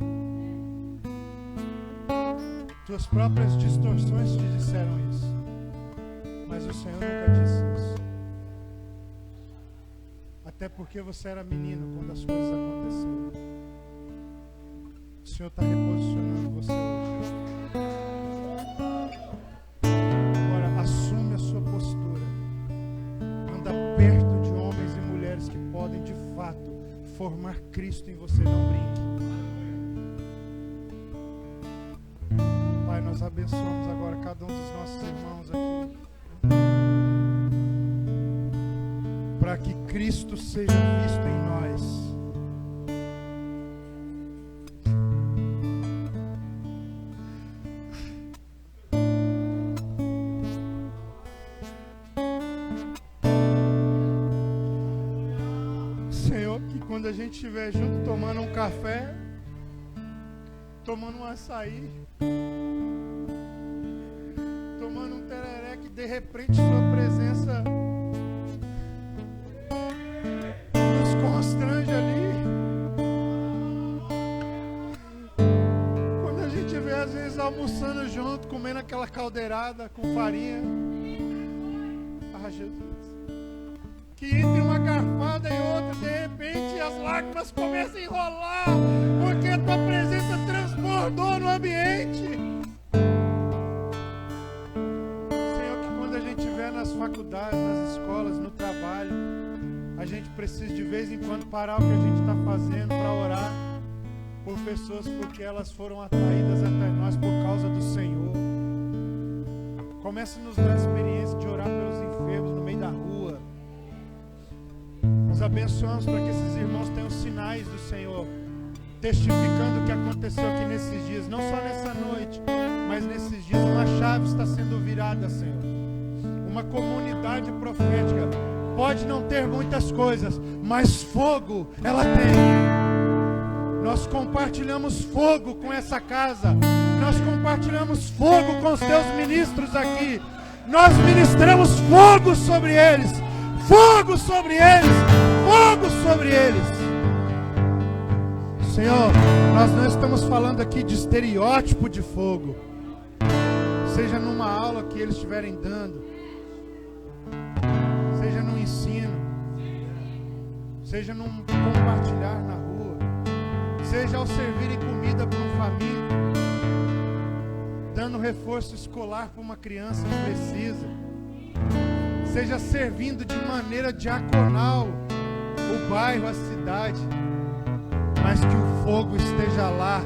Tuas próprias distorções te disseram isso. Mas o Senhor nunca disse isso. Até porque você era menino quando as coisas aconteceram. O Senhor está reposicionando você hoje. Agora, assume a sua postura. Anda perto de homens e mulheres que podem, de fato, formar Cristo em você. Não brinque. Pai, nós abençoamos agora cada um dos nossos irmãos aqui, para que Cristo seja visto em nós. Senhor, que quando a gente estiver junto tomando um café, tomando um açaí, tomando um tereré, que de repente sua presença nos constrange ali. Quando a gente vê às vezes almoçando junto, comendo aquela caldeirada com farinha. Ah, Jesus. Que entre uma garfada e outra, de repente as lágrimas começam a enrolar, porque a tua presença transbordou no ambiente. Senhor, que quando a gente estiver nas faculdades, nas escolas, no trabalho, a gente precisa de vez em quando parar o que a gente está fazendo para orar por pessoas, porque elas foram atraídas até nós por causa do Senhor. Comece a nos dar a experiência de orar pelos enfermos no meio da rua. Nós abençoamos para que esses irmãos tenham sinais do Senhor, testificando o que aconteceu aqui nesses dias, não só nessa noite, mas nesses dias uma chave está sendo virada, Senhor. Uma comunidade profética pode não ter muitas coisas, mas fogo ela tem. Nós compartilhamos fogo com essa casa, nós compartilhamos fogo com os teus ministros aqui, nós ministramos fogo sobre eles, fogo sobre eles, fogo sobre eles. Senhor, nós não estamos falando aqui de estereótipo de fogo, seja numa aula que eles estiverem dando, seja no ensino, seja num compartilhar na rua, seja ao servirem comida para um faminto, dando reforço escolar para uma criança que precisa, seja servindo de maneira diaconal o bairro, a cidade, mas que o fogo esteja lá,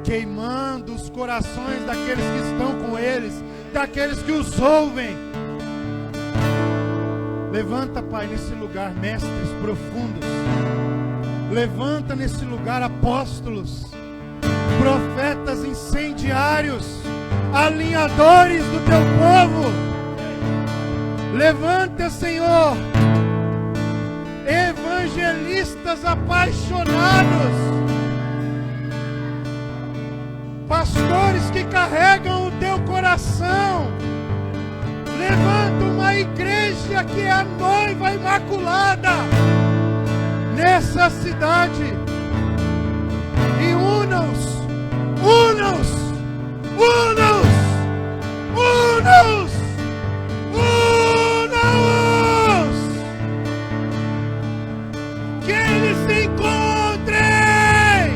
queimando os corações daqueles que estão com eles, daqueles que os ouvem. Levanta, Pai, nesse lugar mestres profundos, levanta nesse lugar apóstolos, profetas incendiários, alinhadores do teu povo. Levanta, Senhor, evangelistas apaixonados, pastores que carregam o teu coração. Levanta uma igreja que é a noiva imaculada nessa cidade e una-os, una-os, una-os, una-os, una-os, que eles se encontrem,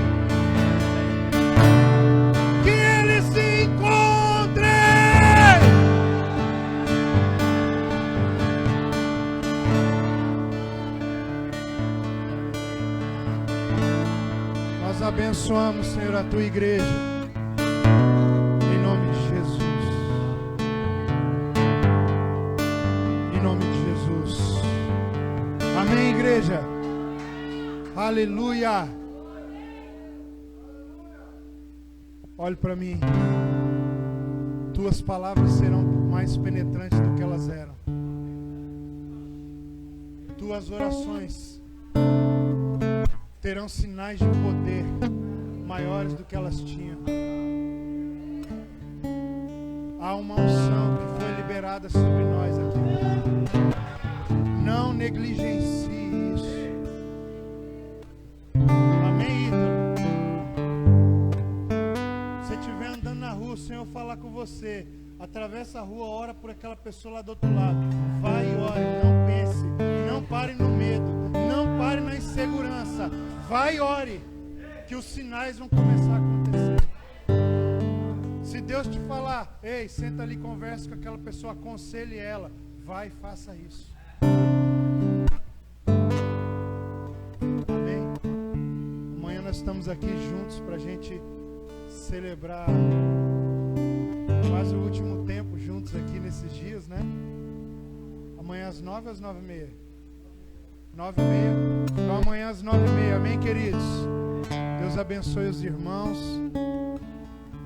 que eles se encontrem. Nós abençoamos, Senhor, a tua igreja, em nome de Jesus, em nome de Jesus. Amém, igreja. Aleluia. Olhe para mim. Tuas palavras serão mais penetrantes do que elas eram. Tuas orações terão sinais de poder maiores do que elas tinham. Há uma unção que foi liberada sobre nós aqui. Não negligencie isso. Amém, ídolo? Se estiver andando na rua, o Senhor falar com você, atravessa a rua, ora por aquela pessoa lá do outro lado. Vai e ore, não pense, não pare no medo, não pare na insegurança. Vai e ore, que os sinais vão começar a acontecer. Se Deus te falar, ei, senta ali, conversa com aquela pessoa, aconselhe ela, vai e faça isso. Amém? Amanhã nós estamos aqui juntos para a gente celebrar quase o último tempo juntos aqui nesses dias, né? Amanhã às 9 às 9h30. 9h30. Então amanhã às 9h30. Amém, queridos? Deus abençoe os irmãos.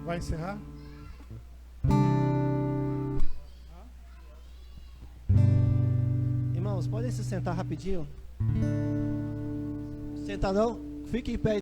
Vai encerrar? Irmãos, podem se sentar rapidinho? Sentadão, fique em pé.